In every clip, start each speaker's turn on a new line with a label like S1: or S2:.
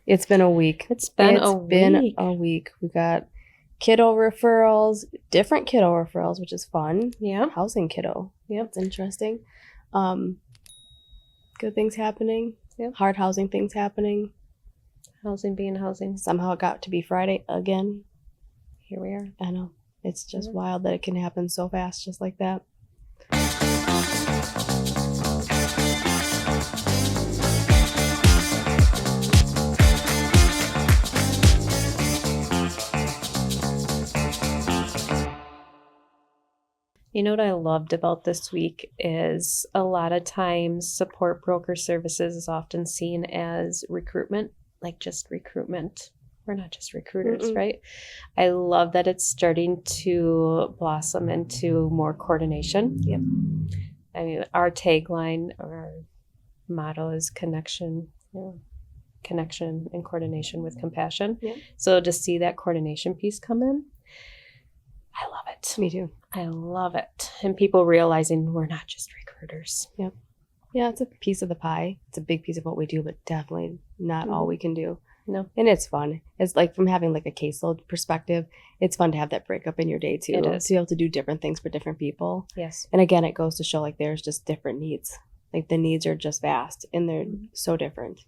S1: It's been a week.
S2: It's been a
S1: been
S2: week.
S1: a week. We got kiddo referrals, different kiddo referrals, which is fun.
S2: Yeah.
S1: Housing kiddo.
S2: Yep.
S1: It's interesting. Good things happening.
S2: Yep.
S1: Hard housing things happening.
S2: Housing being housing.
S1: Somehow it got to be Friday again.
S2: Here we are.
S1: I know. It's just wild that it can happen so fast, just like that.
S2: You know what I loved about this week is a lot of times support broker services is often seen as recruitment, like just recruitment. We're not just recruiters, right? I love that it's starting to blossom into more coordination.
S1: Yep.
S2: I mean, our tagline or our motto is connection, connection and coordination with compassion.
S1: Yep.
S2: So to see that coordination piece come in, I love it.
S1: Me too.
S2: I love it. And people realizing we're not just recruiters.
S1: Yep. Yeah, it's a piece of the pie. It's a big piece of what we do, but definitely not all we can do.
S2: No.
S1: And it's fun. It's like from having like a caseload perspective, it's fun to have that breakup in your day too.
S2: It is.
S1: To be able to do different things for different people.
S2: Yes.
S1: And again, it goes to show like there's just different needs. Like the needs are just vast and they're so different.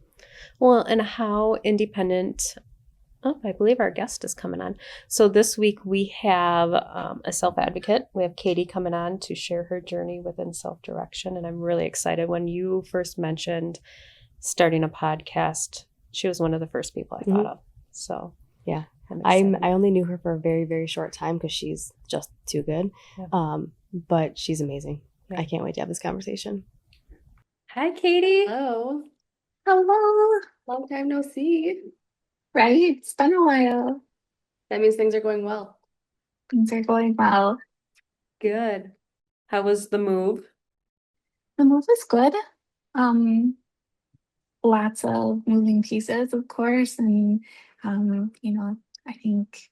S2: Well, and how independent. Oh, I believe our guest is coming on. So this week we have a self-advocate. We have Katie coming on to share her journey within self-direction. And I'm really excited. When you first mentioned starting a podcast, she was one of the first people I thought of. So
S1: yeah, I only knew her for a very, very short time because she's just too good. Yeah. But she's amazing. Yeah. I can't wait to have this conversation.
S2: Hi, Katie.
S1: Hello.
S3: Hello.
S1: Long time no see.
S3: Right? It's been a while.
S1: That means things are going well.
S3: Things are going well.
S2: Good. How was the move?
S3: The move is good. Lots of moving pieces, of course. And, I think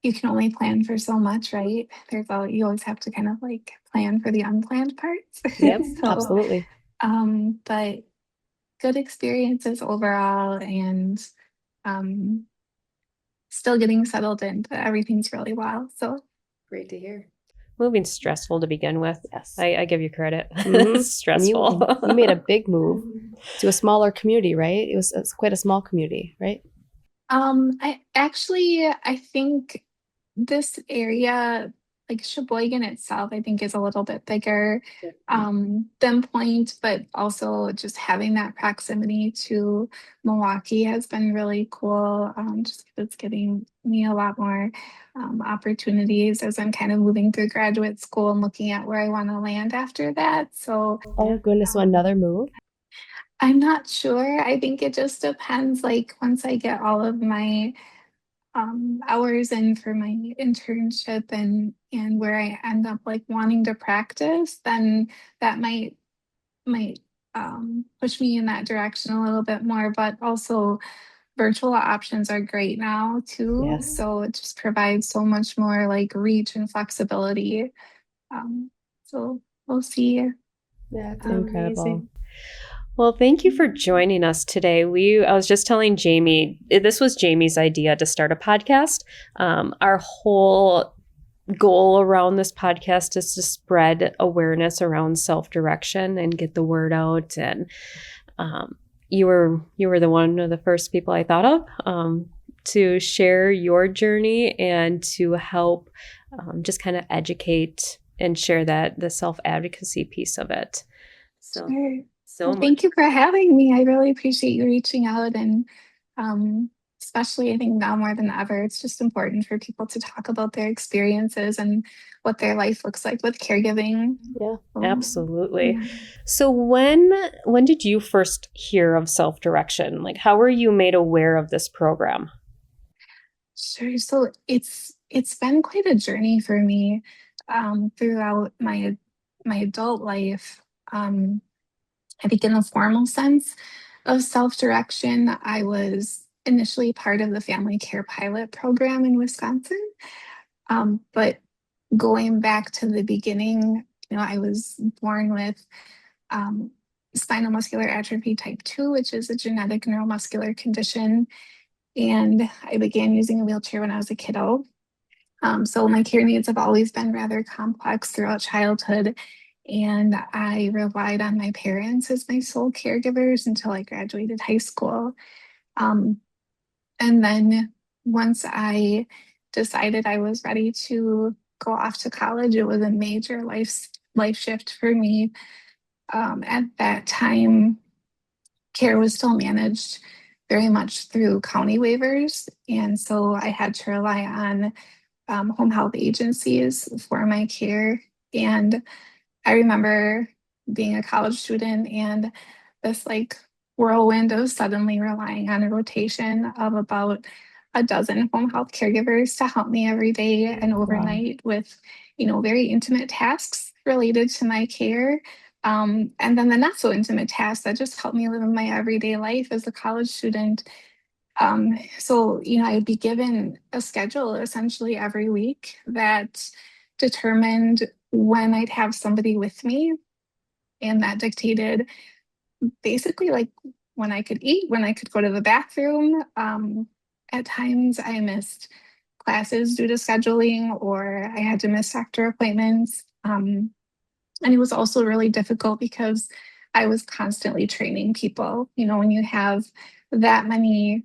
S3: you can only plan for so much, right? You always have to kind of like plan for the unplanned parts.
S1: Yep, absolutely.
S3: But good experiences overall and still getting settled in, but everything's really well. So
S1: great to hear.
S2: Moving's stressful to begin with.
S1: Yes.
S2: I give you credit.
S1: Stressful. You made a big move to a smaller community, right? It's quite a small community, right?
S3: I think this area, like Sheboygan itself, I think is a little bit bigger than Point, but also just having that proximity to Milwaukee has been really cool. Just because it's giving me a lot more opportunities as I'm kind of moving through graduate school and looking at where I want to land after that. So,
S1: oh goodness, so another move?
S3: I'm not sure. I think it just depends. Like once I get all of my hours in for my internship and where I end up like wanting to practice, then that might push me in that direction a little bit more. But also, virtual options are great now too.
S1: Yes.
S3: So it just provides so much more like reach and flexibility. So we'll see.
S1: That's incredible.
S2: Amazing. Well, thank you for joining us today. I was just telling Jamie, this was Jamie's idea to start a podcast. Our whole goal around this podcast is to spread awareness around self-direction and get the word out. And you were one of the first people I thought of to share your journey and to help just kind of educate and share the self-advocacy piece of it. So.
S3: Sure. Well, thank you for having me. I really appreciate you reaching out, and especially I think now more than ever, it's just important for people to talk about their experiences and what their life looks like with caregiving.
S2: Yeah, absolutely. Yeah. So when did you first hear of self-direction? Like, how were you made aware of this program?
S3: Sure. So it's been quite a journey for me throughout my adult life. I think in the formal sense of self-direction, I was initially part of the family care pilot program in Wisconsin. But going back to the beginning, I was born with spinal muscular atrophy type 2, which is a genetic neuromuscular condition. And I began using a wheelchair when I was a kiddo. So my care needs have always been rather complex throughout childhood. And I relied on my parents as my sole caregivers until I graduated high school. Um, and then once I decided I was ready to go off to college, it was a major life shift for me. At that time, care was still managed very much through county waivers. And so I had to rely on home health agencies for my care. And I remember being a college student and this like whirlwind of suddenly relying on a rotation of about a dozen home health caregivers to help me every day and
S1: Wow.
S3: overnight with, very intimate tasks related to my care. And then the not so intimate tasks that just help me live in my everyday life as a college student. So, I'd be given a schedule essentially every week that determined when I'd have somebody with me, and that dictated basically like when I could eat, when I could go to the bathroom. At times I missed classes due to scheduling, or I had to miss doctor appointments. And it was also really difficult because I was constantly training people. When you have that many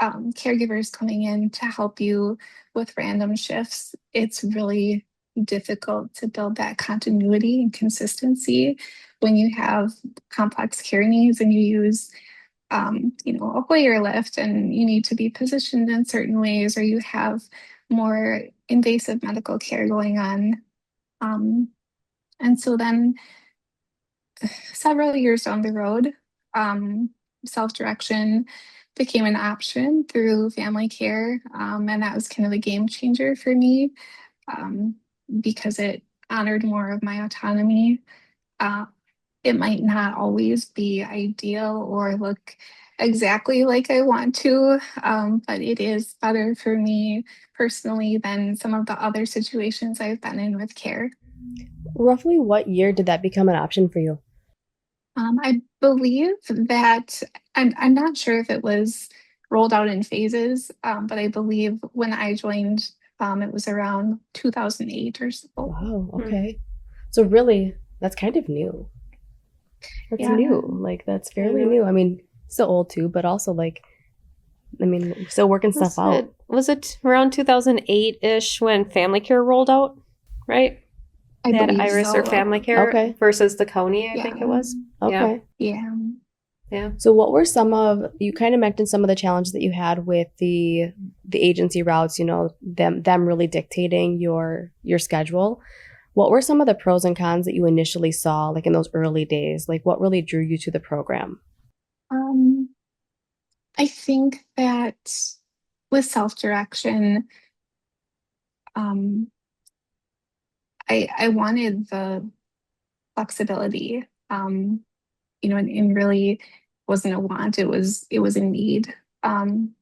S3: caregivers coming in to help you with random shifts, it's really difficult to build that continuity and consistency when you have complex care needs and you use, a Hoyer lift and you need to be positioned in certain ways, or you have more invasive medical care going on. Um, and so then several years down the road, um, self-direction became an option through family care. And that was kind of a game changer for me, um, because it honored more of my autonomy. Uh, it might not always be ideal or look exactly like I want to, but it is better for me personally than some of the other situations I've been in with care.
S1: Roughly what year did that become an option for you?
S3: I believe that I'm not sure if it was rolled out in phases, but I believe when I joined, it was around 2008 or so.
S1: Wow, okay. So really, that's kind of new. That's
S3: Yeah,
S1: new. Like that's
S2: I
S1: fairly
S2: know.
S1: new. I mean, still old too, but also like I mean, still working stuff out.
S2: Was it around 2008-ish when family care rolled out, right?
S3: I
S2: They had
S3: believe
S2: Iris or
S3: so.
S2: family care
S1: Okay.
S2: versus the county, I think
S3: Yeah,
S2: it was. Yeah.
S1: Okay.
S3: yeah.
S2: Yeah.
S1: So what were some of you kind of mentioned some of the challenges that you had with the agency routes, them really dictating your schedule. What were some of the pros and cons that you initially saw like in those early days? Like what really drew you to the program?
S3: Um, I think that with self-direction, um, I wanted the flexibility, and really wasn't a want. It was a need. Um,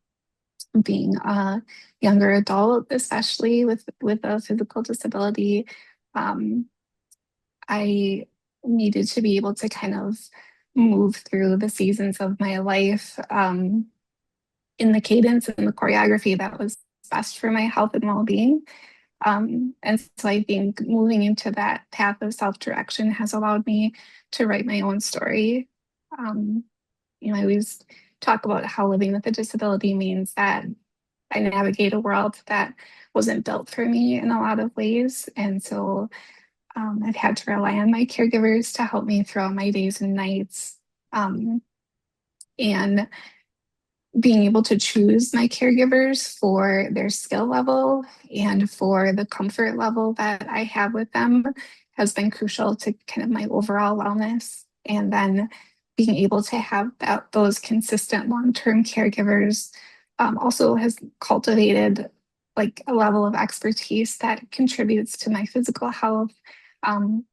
S3: Being a younger adult, especially with a physical disability, um, I needed to be able to kind of move through the seasons of my life, in the cadence and the choreography that was best for my health and well-being. And so I think moving into that path of self-direction has allowed me to write my own story. Um, I always talk about how living with a disability means that I navigate a world that wasn't built for me in a lot of ways. And so I've had to rely on my caregivers to help me throughout my days and nights. And being able to choose my caregivers for their skill level and for the comfort level that I have with them has been crucial to kind of my overall wellness. And then being able to have those consistent long-term caregivers also has cultivated like a level of expertise that contributes to my physical health, um,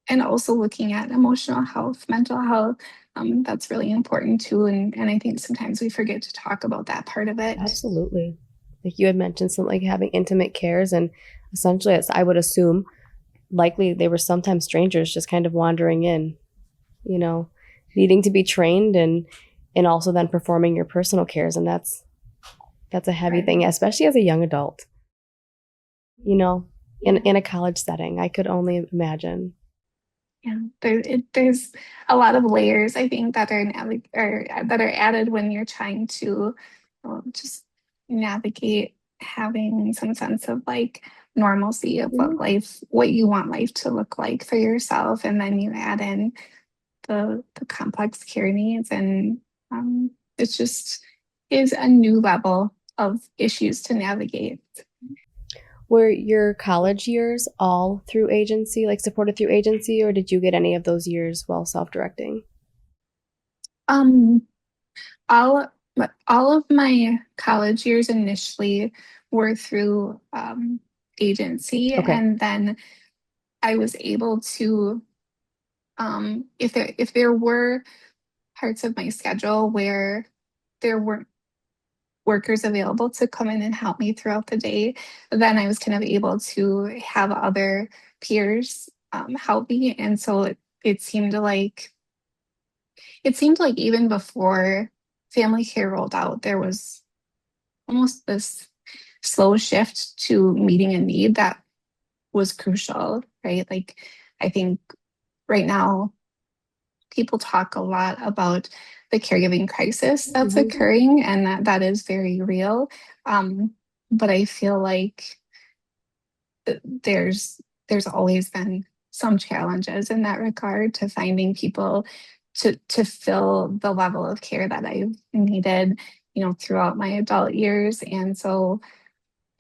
S3: and also looking at emotional health, mental health. That's really important too. And I think sometimes we forget to talk about that part of it.
S1: Absolutely. Like you had mentioned something like having intimate cares and essentially as I would assume likely they were sometimes strangers just kind of wandering in, you know. needing to be trained and also then performing your personal cares. And that's a heavy thing, especially as a young adult, in a college setting. I could only imagine.
S3: Yeah, there's a lot of layers I think that that are added when you're trying to just navigate having some sense of like normalcy of what you want life to look like for yourself, and then you add in the complex care needs, and it's just is a new level of issues to navigate.
S1: Were your college years all through agency, like supported through agency, or did you get any of those years while self-directing?
S3: Um, all all of my college years initially were through agency,
S1: Okay.
S3: and then I was able to if there were parts of my schedule where there weren't workers available to come in and help me throughout the day, then I was kind of able to have other peers help me. And so it seemed like even before family care rolled out, there was almost this slow shift to meeting a need that was crucial, right? Like I think right now people talk a lot about the caregiving crisis that's occurring, and that is very real. But I feel like there's always been some challenges in that regard to finding people to fill the level of care that I've needed, throughout my adult years. And so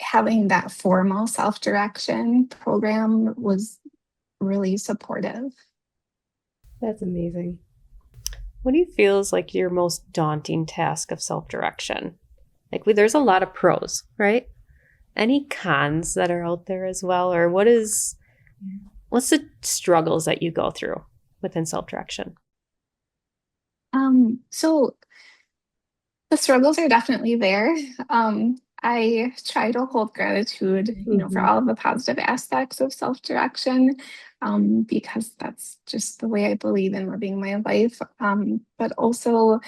S3: having that formal self-direction program was really supportive.
S1: That's amazing.
S2: What do you feel is like your most daunting task of self-direction? Like there's a lot of pros, right? Any cons that are out there as well? Or what's the struggles that you go through within self-direction?
S3: So the struggles are definitely there. I try to hold gratitude, for all of the positive aspects of self-direction, because that's just the way I believe in living my life. But also,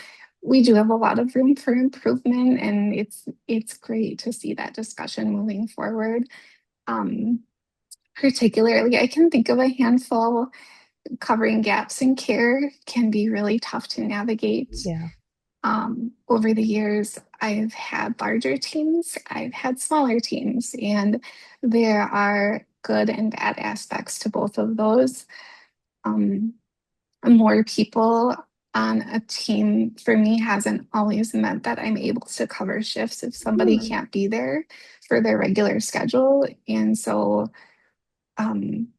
S3: we do have a lot of room for improvement, and it's great to see that discussion moving forward. Um, Particularly, I can think of a handful. Covering gaps in care can be really tough to navigate.
S1: Yeah.
S3: Over the years, I've had larger teams, I've had smaller teams, and there are good and bad aspects to both of those. Um, More people on a team for me hasn't always meant that I'm able to cover shifts if somebody can't be there for their regular schedule. And so um,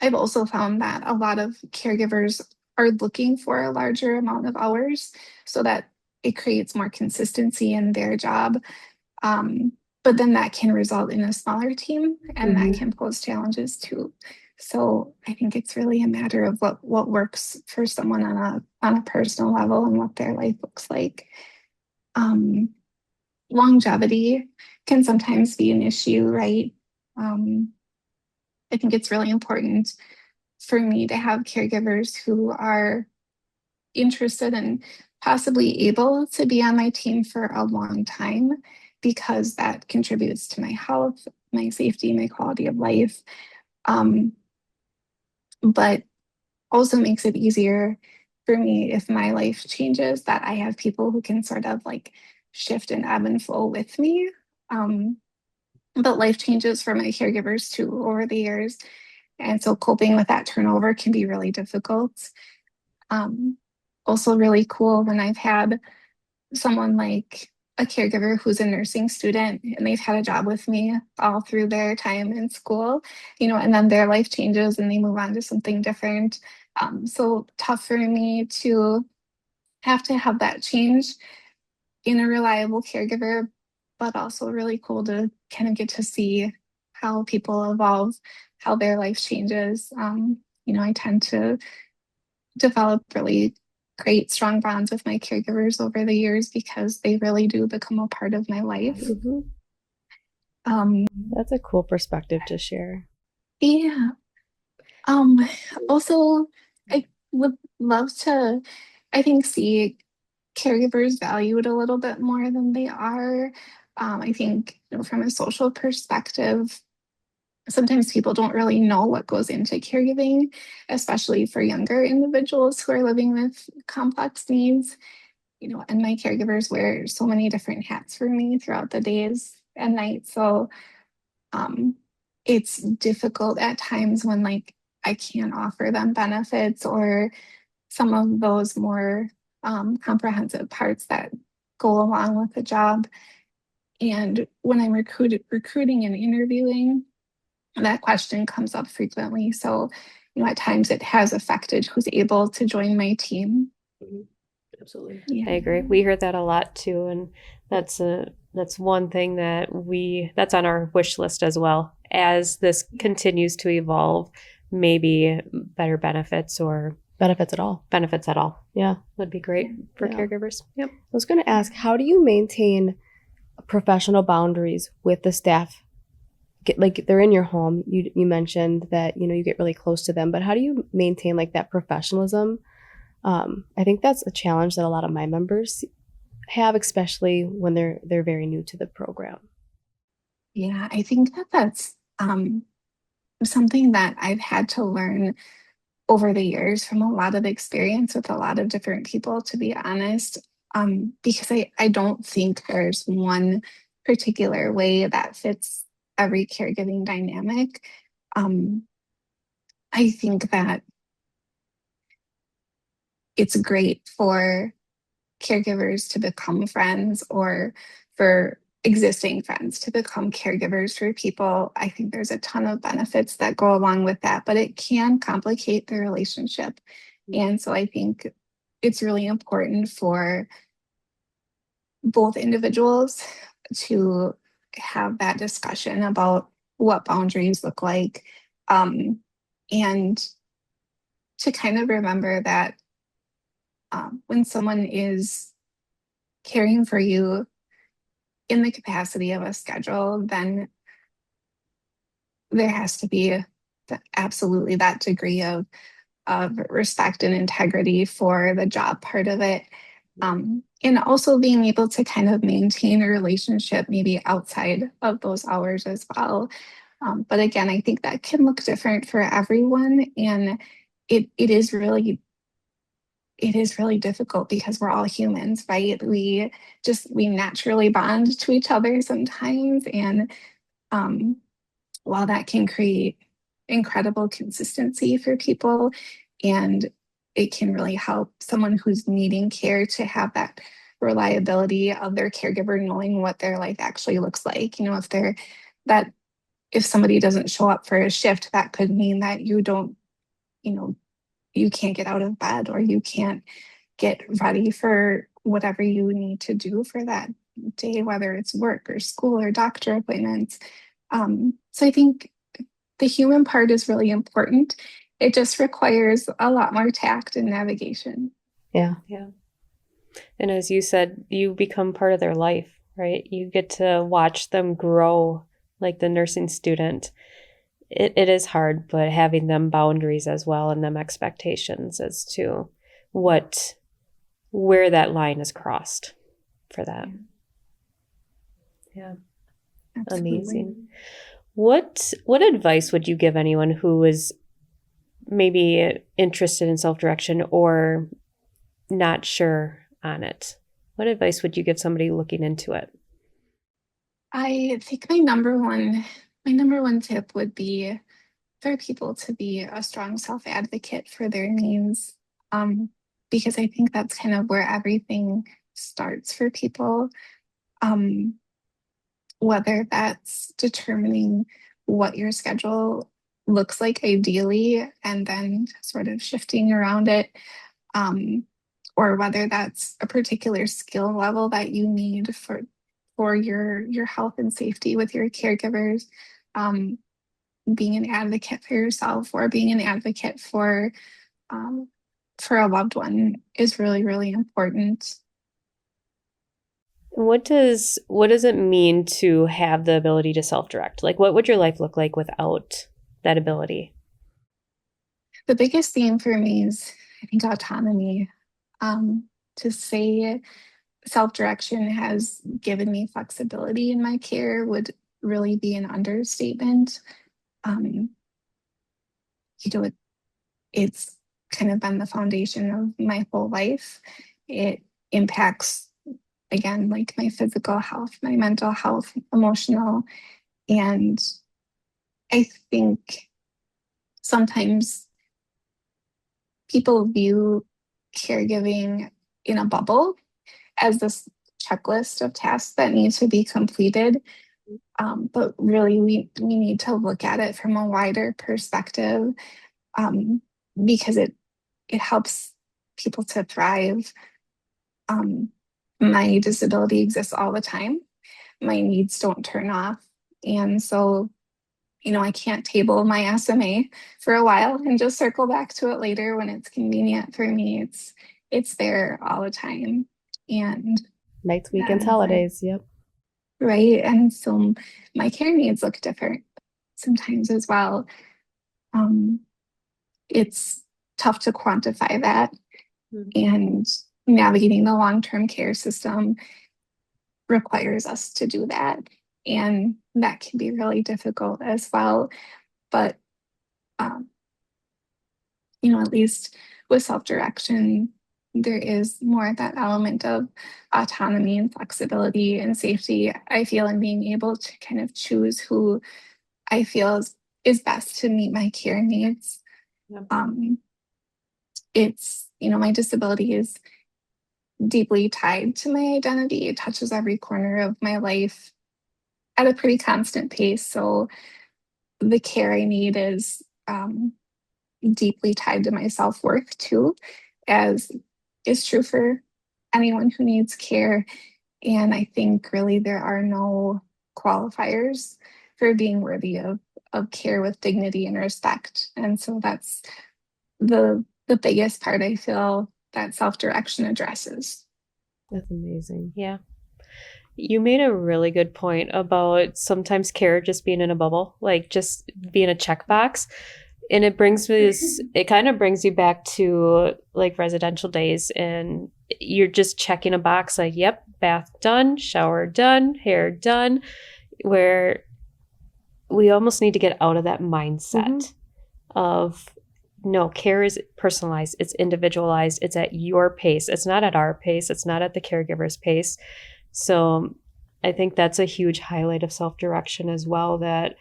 S3: I've also found that a lot of caregivers are looking for a larger amount of hours so that it creates more consistency in their job. Um, but then that can result in a smaller team, and that can pose challenges too. So I think it's really a matter of what works for someone on a personal level and what their life looks like. Um, Longevity can sometimes be an issue, right? I think it's really important for me to have caregivers who are interested and possibly able to be on my team for a long time, because that contributes to my health, my safety, my quality of life, um, but also makes it easier for me if my life changes that I have people who can sort of like shift and ebb and flow with me. Um, but life changes for my caregivers too over the years. And so coping with that turnover can be really difficult. Um, Also really cool when I've had someone like a caregiver who's a nursing student and they've had a job with me all through their time in school, and then their life changes and they move on to something different. So tough for me to have that change in a reliable caregiver, but also really cool to kind of get to see how people evolve, how their life changes. I tend to develop really great, strong bonds with my caregivers over the years because they really do become a part of my life.
S1: That's a cool perspective to share.
S3: Yeah. Um, Also, would love to, I think, see caregivers valued a little bit more than they are. I think, from a social perspective, sometimes people don't really know what goes into caregiving, especially for younger individuals who are living with complex needs. And my caregivers wear so many different hats for me throughout the days and nights. So um, it's difficult at times when like I can't offer them benefits or some of those more comprehensive parts that go along with the job. And when I'm recruiting and interviewing, that question comes up frequently. So, at times it has affected who's able to join my team.
S1: Mhm. Absolutely.
S3: Yeah.
S2: I agree. We heard that a lot too, and that's one thing that's on our wish list as well. As this continues to evolve, maybe better benefits or
S1: Benefits at all.
S2: benefits at all
S1: Yeah.
S2: would be great for
S1: Yeah.
S2: caregivers. Yep.
S1: I was going to ask, how do you maintain professional boundaries with the staff? Like they're in your home. You mentioned that you get really close to them, but how do you maintain like that professionalism? I think that's a challenge that a lot of my members have, especially when they're very new to the program.
S3: Yeah, I think that's something that I've had to learn over the years from a lot of experience with a lot of different people, to be honest. Because I don't think there's one particular way that fits every caregiving dynamic. Um, I think that it's great for caregivers to become friends or for existing friends to become caregivers for people. I think there's a ton of benefits that go along with that, but it can complicate the relationship. And so I think it's really important for both individuals to have that discussion about what boundaries look like, and to kind of remember that when someone is caring for you in the capacity of a schedule, then there has to be absolutely that degree of respect and integrity for the job part of it. And also being able to kind of maintain a relationship maybe outside of those hours as well. But again, I think that can look different for everyone. And it is really difficult because we're all humans, right? We naturally bond to each other sometimes. And um, while that can create incredible consistency for people, and it can really help someone who's needing care to have that reliability of their caregiver knowing what their life actually looks like. If somebody doesn't show up for a shift, that could mean that you know, you can't get out of bed or you can't get ready for whatever you need to do for that day, whether it's work or school or doctor appointments. So I think the human part is really important. It just requires a lot more tact and navigation.
S1: Yeah.
S2: Yeah. And as you said, you become part of their life, right? You get to watch them grow like the nursing student. It is hard, but having them boundaries as well and them expectations as to where that line is crossed for that. Yeah.
S3: Absolutely.
S2: Amazing. What advice would you give anyone who is maybe interested in self-direction or not sure on it? What advice would you give somebody looking into it?
S3: I think my number one tip would be for people to be a strong self-advocate for their needs, because I think that's kind of where everything starts for people. Um, whether that's determining what your schedule looks like ideally and then sort of shifting around it, um, or whether that's a particular skill level that you need for your health and safety with your caregivers. um, Being an advocate for yourself or being an advocate um, for a loved one is really, really important.
S2: What does it mean to have the ability to self-direct? Like, what would your life look like without that ability?
S3: The biggest theme for me I think autonomy. To say self-direction has given me flexibility in my care would really be an understatement. Um, it, it's kind of been the foundation of my whole life. It impacts, again, like my physical health, my mental health, emotional. And I think sometimes people view caregiving in a bubble as this checklist of tasks that need to be completed. But really, we need to look at it from a wider perspective, um, because it helps people to thrive. Um, my disability exists all the time. My needs don't turn off. And so, I can't table my SMA for a while and just circle back to it later when it's convenient for me. It's there all the time. And
S1: Nights,
S3: that
S1: weekends,
S3: is like,
S1: holidays. Yep.
S3: right. And so my care needs look different sometimes as well. Um, it's tough to quantify that. And navigating the long-term care system requires us to do that. And that can be really difficult as well. But, um, at least with self-direction, there is more of that element of autonomy and flexibility and safety. I feel in being able to kind of choose who I feel is best to meet my care needs.
S2: Yep.
S3: It's, my disability is deeply tied to my identity. It touches every corner of my life at a pretty constant pace. So the care I need is deeply tied to my self-worth too, as is true for anyone who needs care. And I think really there are no qualifiers for being worthy of care with dignity and respect. And so that's the biggest part I feel that self-direction addresses.
S1: That's amazing.
S2: Yeah. You made a really good point about sometimes care just being in a bubble, like just being a checkbox. And it kind of brings you back to like residential days, and you're just checking a box like, yep, bath done, shower done, hair done, where we almost need to get out of that mindset of no, care is personalized, it's individualized, it's at your pace. It's not at our pace, it's not at the caregiver's pace. So I think that's a huge highlight of self-direction as well, that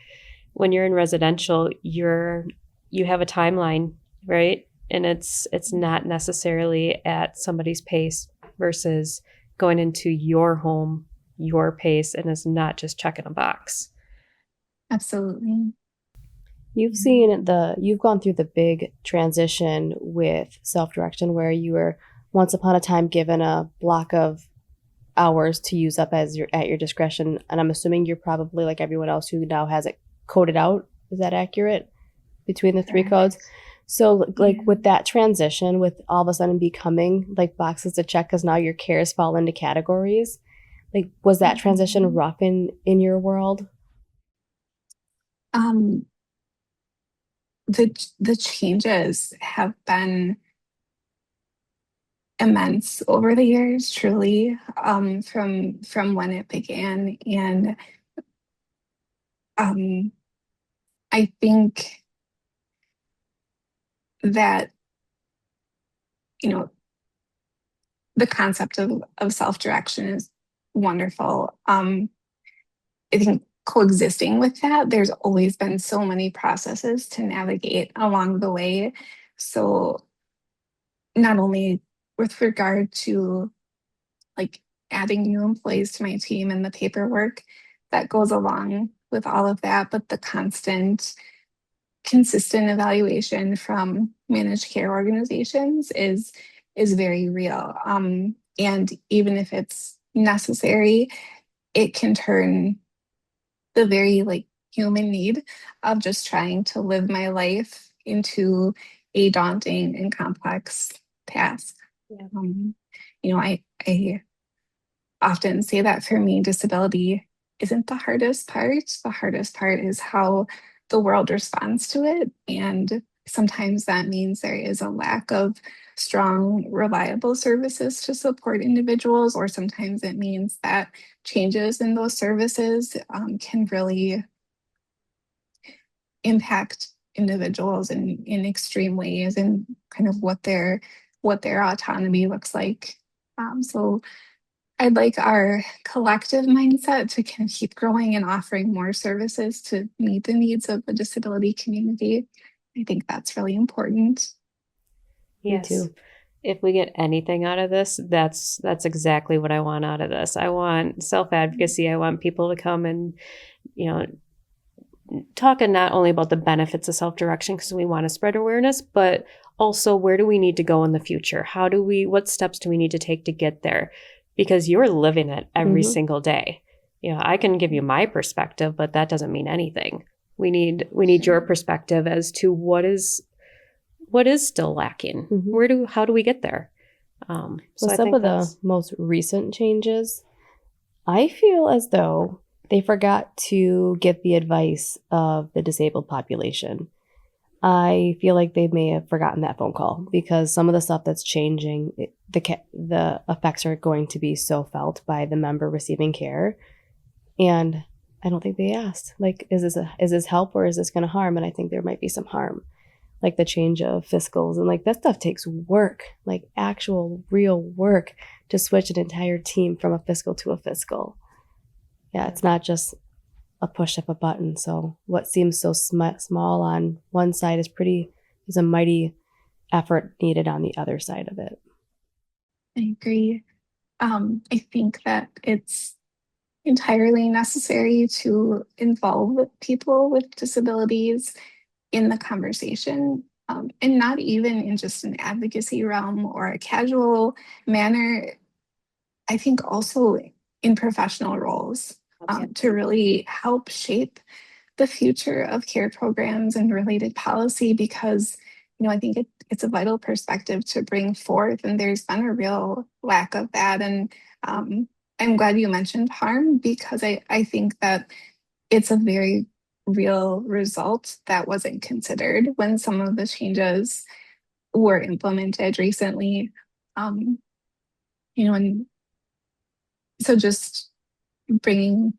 S2: when you're in residential, you have a timeline, right? And it's not necessarily at somebody's pace versus going into your home, your pace, and it's not just checking a box.
S3: Absolutely.
S1: You've gone through the big transition with self-direction where you were once upon a time given a block of hours to use up at your discretion. And I'm assuming you're probably like everyone else who now has it coded out. Is that accurate? Between the three codes? So like with that transition, with all of a sudden becoming like boxes to check because now your cares fall into categories, like was that transition rough in your world?
S3: The changes have been immense over the years, truly, from when it began. And I think that, the concept of self-direction is wonderful. I think coexisting with that, there's always been so many processes to navigate along the way. So not only with regard to like adding new employees to my team and the paperwork that goes along with all of that, but the constant, consistent evaluation from managed care organizations is very real. And even if it's necessary, it can turn the very like human need of just trying to live my life into a daunting and complex task.
S2: Yeah.
S3: I often say that for me, disability isn't the hardest part. The hardest part is how the world responds to it. And sometimes that means there is a lack of strong, reliable services to support individuals, or sometimes it means that changes in those services can really impact individuals in extreme ways and kind of what their autonomy looks like. So I'd like our collective mindset to kind of keep growing and offering more services to meet the needs of the disability community. I think that's really important.
S1: Me
S2: Yes.
S1: too.
S2: If we get anything out of this, that's exactly what I want out of this. I want self-advocacy. I want people to come and, you know, talking not only about the benefits of self-direction because we want to spread awareness, but also where do we need to go in the future? What steps do we need to take to get there? Because you're living it every
S1: Mhm.
S2: single day. I can give you my perspective, but that doesn't mean anything. We need your perspective as to what is still lacking.
S1: Mhm.
S2: How do we get there? So
S1: With
S2: I
S1: some
S2: think
S1: of the most recent changes, I feel as though they forgot to get the advice of the disabled population. I feel like they may have forgotten that phone call because some of the stuff that's changing, the effects are going to be so felt by the member receiving care, and I don't think they asked. Like, is this help or is this going to harm? And I think there might be some harm, like the change of fiscals and like that stuff takes work, like actual real work to switch an entire team from a fiscal to a fiscal. Yeah, it's not just a push of a button. So what seems so small on one side is a mighty effort needed on the other side of it.
S3: I agree. I think that it's entirely necessary to involve people with disabilities in the conversation, and not even in just an advocacy realm or a casual manner. I think also in professional roles, to really help shape the future of care programs and related policy, because I think it's a vital perspective to bring forth, and there's been a real lack of that. And I'm glad you mentioned harm, because I think that it's a very real result that wasn't considered when some of the changes were implemented recently. um, and so just bringing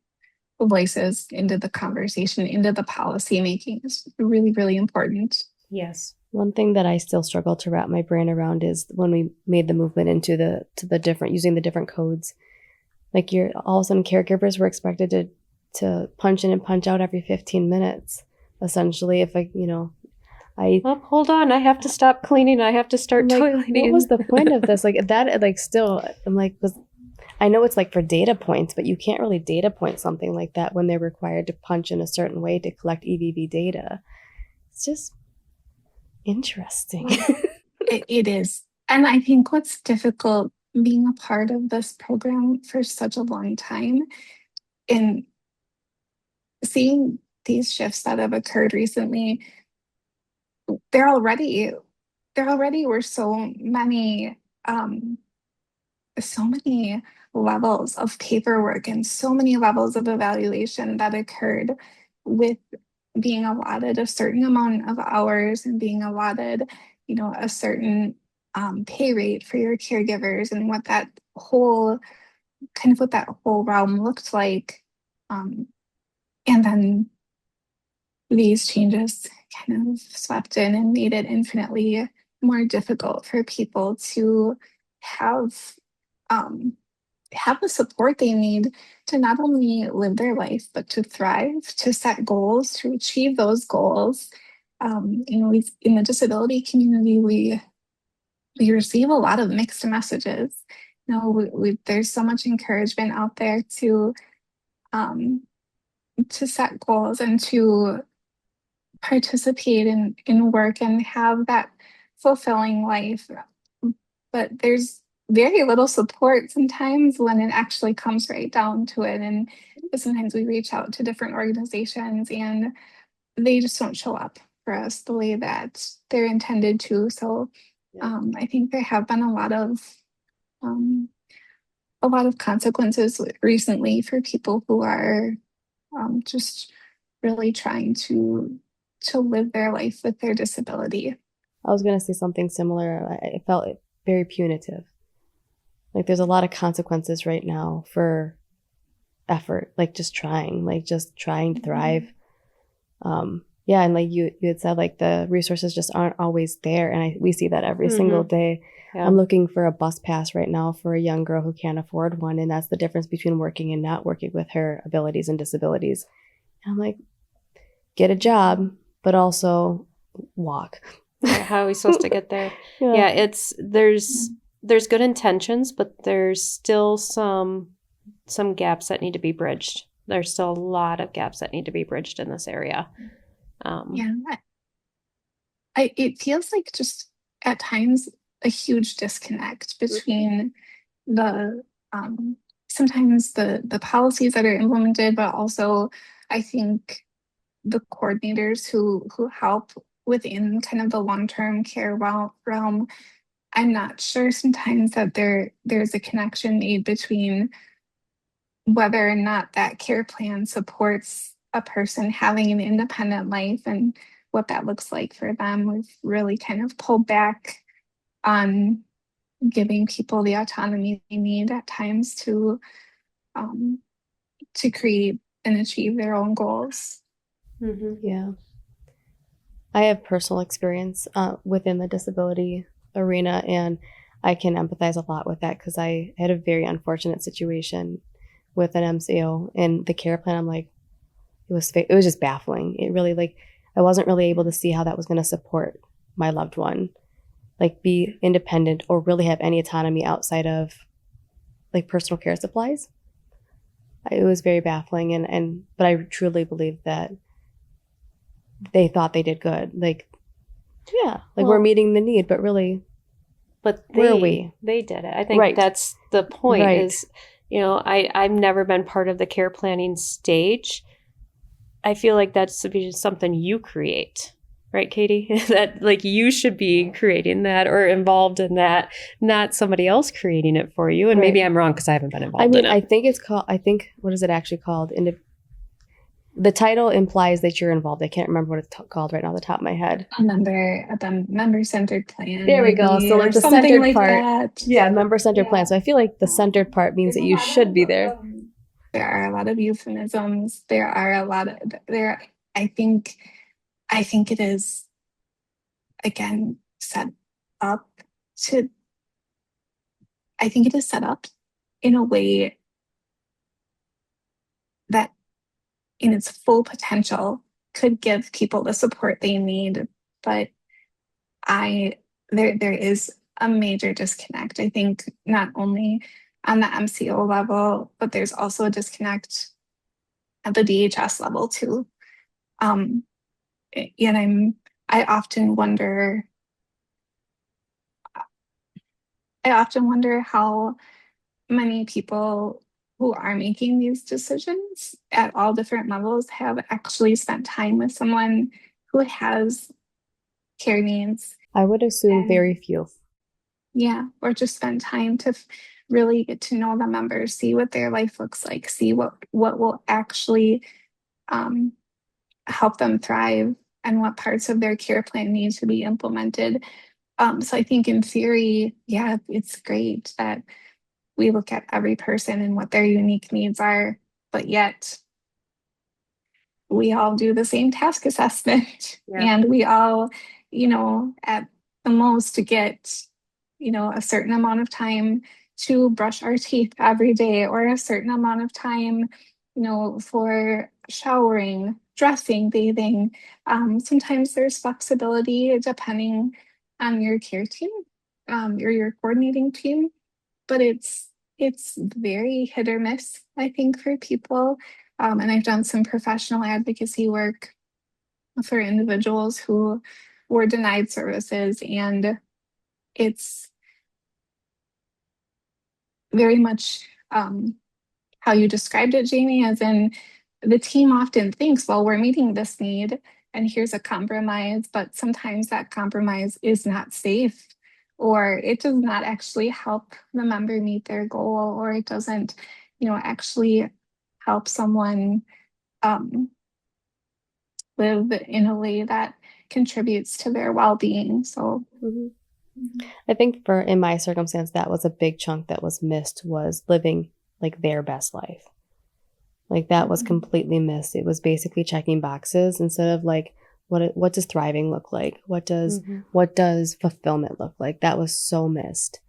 S3: voices into the conversation, into the policy making is really, really important.
S2: yes.
S1: One thing that I still struggle to wrap my brain around is when we made the movement into the different using the different codes. Like you're all of a sudden caregivers were expected to punch in and punch out every 15 minutes. Essentially, if I
S2: Oh, hold on. I have to stop cleaning. I have to start
S1: I'm like, what
S2: toileting.
S1: was the point of this? Like that, like still, I'm like, I know it's like for data points, but you can't really data point something like that when they're required to punch in a certain way to collect EVV data. It's just interesting.
S3: It is. And I think what's difficult being a part of this program for such a long time, and seeing these shifts that have occurred recently, there already there already were so many levels of paperwork and so many levels of evaluation that occurred with being allotted a certain amount of hours and being allotted, a certain pay rate for your caregivers, and what that whole realm looked like. Um, and then these changes kind of swept in and made it infinitely more difficult for people to have um, have the support they need to not only live their life, but to thrive, to set goals, to achieve those goals. We in the disability community, we receive a lot of mixed messages. There's so much encouragement out there um, to set goals and to participate in work and have that fulfilling life. But there's very little support sometimes when it actually comes right down to it. And sometimes we reach out to different organizations and they just don't show up for us the way that they're intended to. So I think there have been um, a lot of consequences recently for people who are just really trying to live their life with their disability.
S1: I was going to say something similar. I felt very punitive. Like there's a lot of consequences right now for effort, like just trying to thrive. Yeah, and like you had said, like the resources just aren't always there, and we see that every single day.
S2: Yeah.
S1: I'm looking for a bus pass right now for a young girl who can't afford one, and that's the difference between working and not working with her abilities and disabilities. And I'm like, get a job, but also walk.
S2: How are we supposed to get there?
S1: Yeah.
S2: It's there's good intentions, but there's still some gaps that need to be bridged. There's still a lot of gaps that need to be bridged in this area.
S3: It feels like just at times a huge disconnect between the sometimes the policies that are implemented, but also I think the coordinators who help within kind of the long-term care realm. I'm not sure sometimes that there's a connection made between whether or not that care plan supports a person having an independent life and what that looks like for them. We've really kind of pulled back on giving people the autonomy they need at times to create and achieve their own goals.
S1: Yeah. I have personal experience within the disability arena, and I can empathize a lot with that because I had a very unfortunate situation with an MCO and the care plan. I'm like, it was just baffling. It really, like, I wasn't really able to see how that was going to support my loved one, like be independent or really have any autonomy outside of like personal care supplies. It was very baffling, but I truly believe that they thought they did good. Like, yeah, like we're meeting the need, but really, where are we?
S2: They did it. I think that's the point is, I've never been part of the care planning stage. I feel like that's something you create, right, Katie? That like you should be creating that or involved in that, not somebody else creating it for you. And maybe I'm wrong because I haven't been involved in it.
S1: I think what is it actually called? The title implies that you're involved. I can't remember what it's called right now off the top of my head.
S3: A member-centered plan.
S1: There we go. So like the centered
S3: like
S1: part.
S3: That.
S1: Yeah, member-centered plan. So I feel like the centered part means that you should be there.
S3: There are a lot of euphemisms. I think it is, again, set up in a way that in its full potential could give people the support they need. But there is a major disconnect. I think not only on the MCO level, but there's also a disconnect at the DHS level too. And I often wonder how many people who are making these decisions at all different levels have actually spent time with someone who has care needs.
S1: I would assume very few.
S3: Yeah, or just spend time to really get to know the members, see what their life looks like, see what will actually help them thrive and what parts of their care plan need to be implemented. So I think in theory, yeah, it's great that we look at every person and what their unique needs are, but yet we all do the same task assessment and we all, at the most get, a certain amount of time to brush our teeth every day or a certain amount of time, for showering, dressing, bathing. Sometimes there's flexibility depending on your care team or your coordinating team, but it's very hit or miss, I think, for people. And I've done some professional advocacy work for individuals who were denied services, and it's very much how you described it, Jamie, as in the team often thinks, well, we're meeting this need and here's a compromise, but sometimes that compromise is not safe, or it does not actually help the member meet their goal, or it doesn't, actually help someone live in a way that contributes to their well-being. So
S1: Mhm. I think in my circumstance, that was a big chunk that was missed, was living like their best life. Like that was completely missed. It was basically checking boxes instead of like, what does thriving look like? What does fulfillment look like? That was so missed.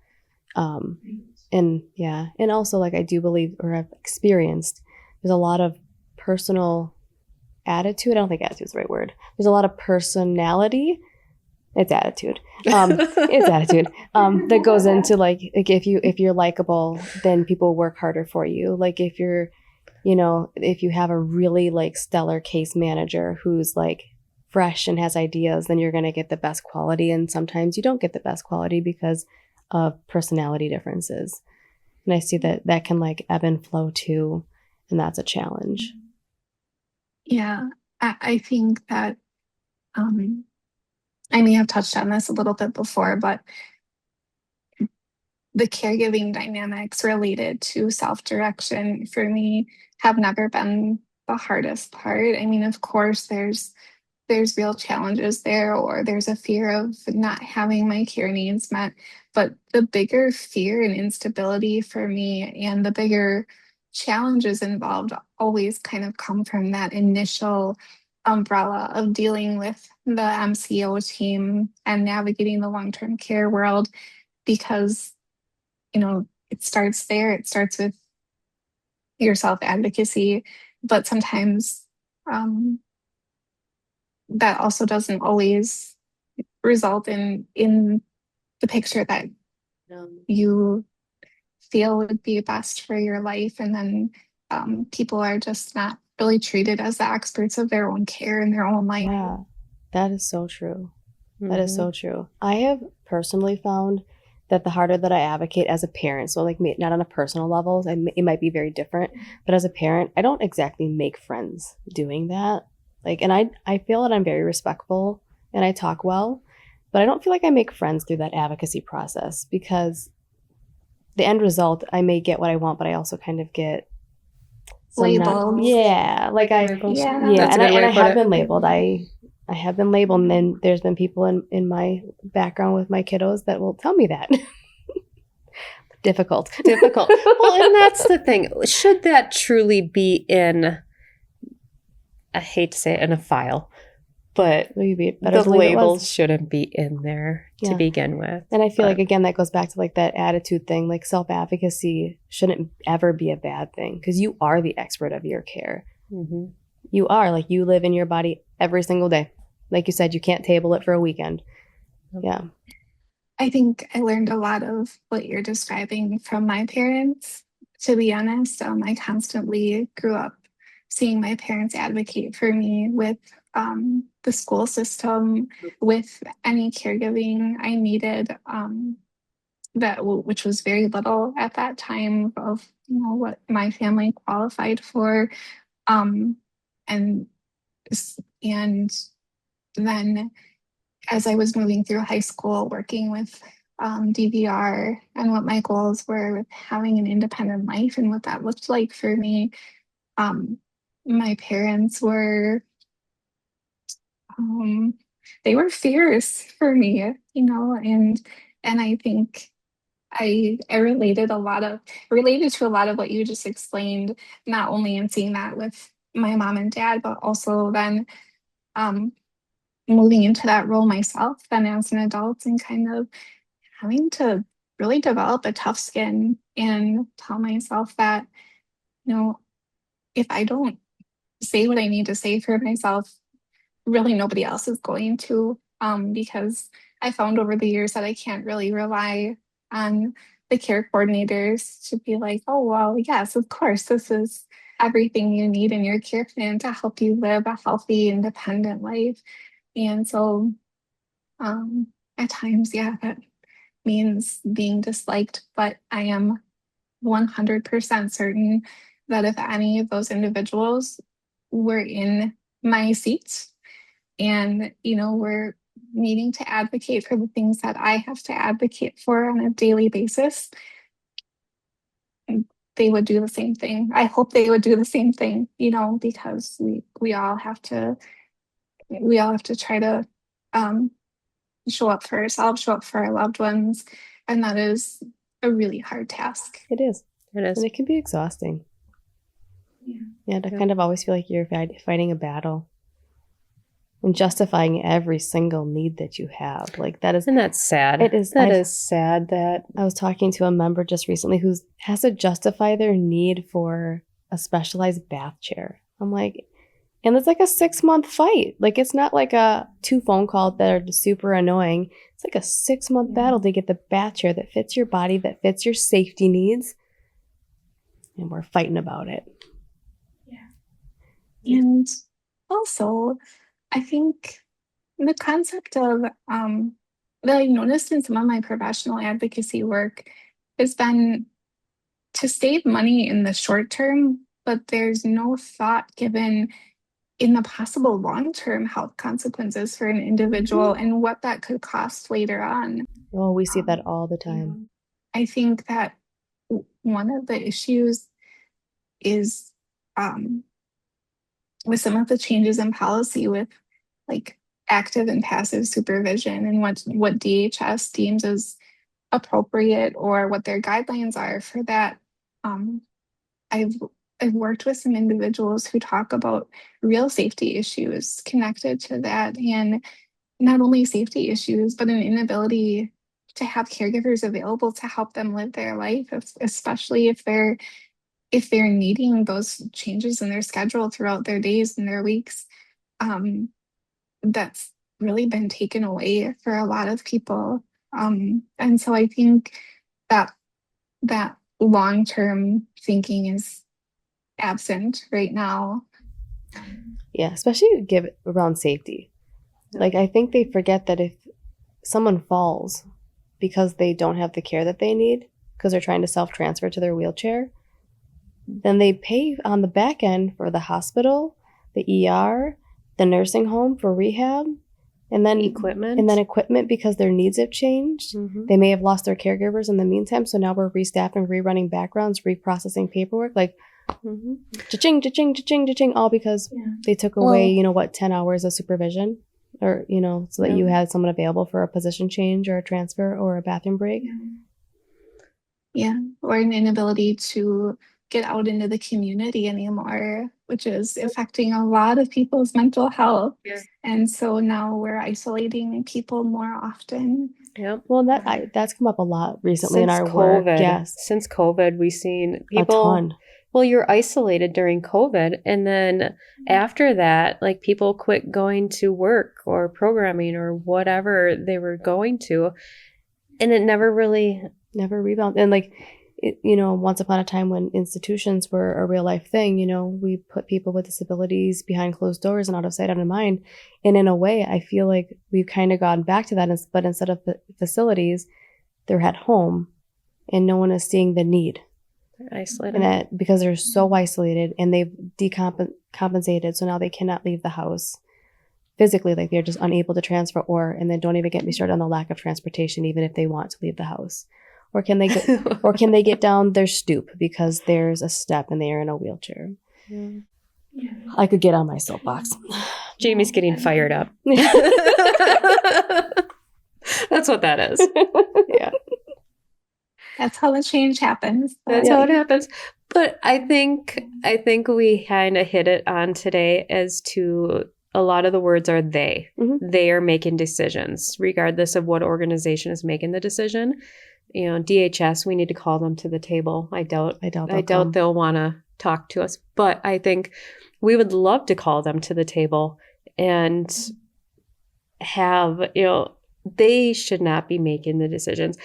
S1: Um, and yeah, and also like I do believe, or I've experienced, there's a lot of personal attitude. I don't think attitude is the right word. There's a lot of personality. It's attitude. It's attitude. That goes into like if you're likable, then people work harder for you. Like if you're, if you have a really like stellar case manager who's like fresh and has ideas, then you're going to get the best quality. And sometimes you don't get the best quality because of personality differences. And I see that can like ebb and flow too. And that's a challenge.
S3: yeah, I think that I may have touched on this a little bit before, but the caregiving dynamics related to self-direction for me have never been the hardest part. I mean, of course, there's real challenges there, or there's a fear of not having my care needs met. But the bigger fear and instability for me, and the bigger challenges involved, always kind of come from that initial umbrella of dealing with the MCO team and navigating the long-term care world, because it starts there. It starts with your self advocacy, but sometimes um, that also doesn't always result in the picture that you feel would be best for your life. And then people are just not really treated as the experts of their own care and their own life.
S1: Yeah, that is so true. That is so true. I have personally found that the harder that I advocate as a parent, so like not on a personal level, it might be very different, but as a parent, I don't exactly make friends doing that. Like, and I feel that I'm very respectful and I talk well, but I don't feel like I make friends through that advocacy process, because the end result, I may get what I want, but I also kind of get some not,
S3: Labeled.
S1: yeah, like
S3: Yeah.
S1: yeah,
S2: That's a good way
S1: and I
S2: to put
S1: have
S2: it.
S1: been labeled. I have been labeled, and then there's been people in my background with my kiddos that will tell me that. Difficult.
S2: Well, and that's the thing. Should that truly be in, I hate to say it, in a file, but
S1: Would be better
S2: the
S1: to leave it
S2: labels
S1: was.
S2: shouldn't be in there to
S1: Yeah.
S2: begin with.
S1: And I feel
S2: But-
S1: like, again, that goes back to like that attitude thing. Like self-advocacy shouldn't ever be a bad thing, because you are the expert of your care.
S2: Mhm.
S1: You are, like, you live in your body every single day. Like you said, you can't table it for a weekend. Yeah.
S3: I think I learned a lot of what you're describing from my parents. To be honest, I constantly grew up seeing my parents advocate for me with the school system, with any caregiving I needed. Which was very little at that time of what my family qualified for, um, and and then as I was moving through high school, working with DVR, and what my goals were with having an independent life and what that looked like for me. Um, my parents were, um, they were fierce for me, and I think I related to a lot of what you just explained, not only in seeing that with my mom and dad, but also then um, moving into that role myself then as an adult, and kind of having to really develop a tough skin and tell myself that, you know, if I don't say what I need to say for myself, really nobody else is going to. Because I found over the years that I can't really rely on the care coordinators to be like, oh, well, yes, of course, this is everything you need in your care plan to help you live a healthy, independent life. And so um, at times, yeah, that means being disliked, but I am 100% certain that if any of those individuals were in my seats and, were needing to advocate for the things that I have to advocate for on a daily basis, they would do the same thing. I hope they would do the same thing, because we all have to we all have to try to um, show up for ourselves, show up for our loved ones, and that is a really hard task.
S1: It is.
S2: It is.
S1: And it can be exhausting. Yeah, to
S2: Yeah.
S1: kind of always feel like you're fighting a battle and justifying every single need that you have. Like that is,
S2: And that's sad.
S1: It is.
S2: That is sad that
S1: I was talking to a member just recently who has to justify their need for a specialized bath chair. I'm like, and it's like a 6-month fight. Like it's not like a 2 phone calls that are super annoying. It's like a 6-month battle to get the bath chair that fits your body, that fits your safety needs. And we're fighting about it.
S3: And also, I think the concept of that I've noticed in some of my professional advocacy work has been to save money in the short term, but there's no thought given in the possible long-term health consequences for an individual and what that could cost later on.
S1: Oh, we see that all the time.
S3: I think that one of the issues is with some of the changes in policy with like active and passive supervision and what DHS deems as appropriate or what their guidelines are for that. I've I've worked with some individuals who talk about real safety issues connected to that, and not only safety issues, but an inability to have caregivers available to help them live their life, especially if they're needing those changes in their schedule throughout their days and their weeks. That's really been taken away for a lot of people. And so I think that that long-term thinking is absent right now.
S1: Yeah, especially around safety. Like I think they forget that if someone falls because they don't have the care that they need, because they're trying to self-transfer to their wheelchair, then they pay on the back end for the hospital, the ER, the nursing home for rehab, and then equipment because their needs have changed.
S2: Mhm.
S1: They may have lost their caregivers in the meantime, so now we're restaffing, rerunning backgrounds, reprocessing paperwork, like cha-ching, cha-ching, cha-ching, cha-ching, all because they took away, 10 hours of supervision, or so that you had someone available for a position change or a transfer or a bathroom break.
S3: Yeah, or an inability to get out into the community anymore, which is affecting a lot of people's mental health. And so now we're isolating people more often.
S2: Yep.
S1: Well, that's come up a lot recently in our work. Yes.
S2: Since COVID, we've seen people.
S1: A ton.
S2: Well, you're isolated during COVID, and then after that, like people quit going to work or programming or whatever they were going to, and it never
S1: rebounded. And like, once upon a time when institutions were a real life thing, we put people with disabilities behind closed doors and out of sight, out of mind. And in a way, I feel like we've kind of gone back to that, but instead of facilities, they're at home, and no one is seeing the need.
S2: They're isolated.
S1: And that because they're so isolated and they've decompensated, so now they cannot leave the house physically, like they're just unable to transfer, and then don't even get me started on the lack of transportation, even if they want to leave the house. Or can they get down their stoop because there's a step and they are in a wheelchair? Yeah. I could get on my soapbox.
S2: Jamie's getting fired up. That's what that is.
S1: Yeah.
S3: That's how the change happens.
S2: That's how it happens. But I think we kind of hit it on today as to a lot of the words are they. Mm-hmm. They are making decisions, regardless of what organization is making the decision. DHS, we need to call them to the table. I doubt they'll want to talk to us, but I think we would love to call them to the table and have, they should not be making the decisions.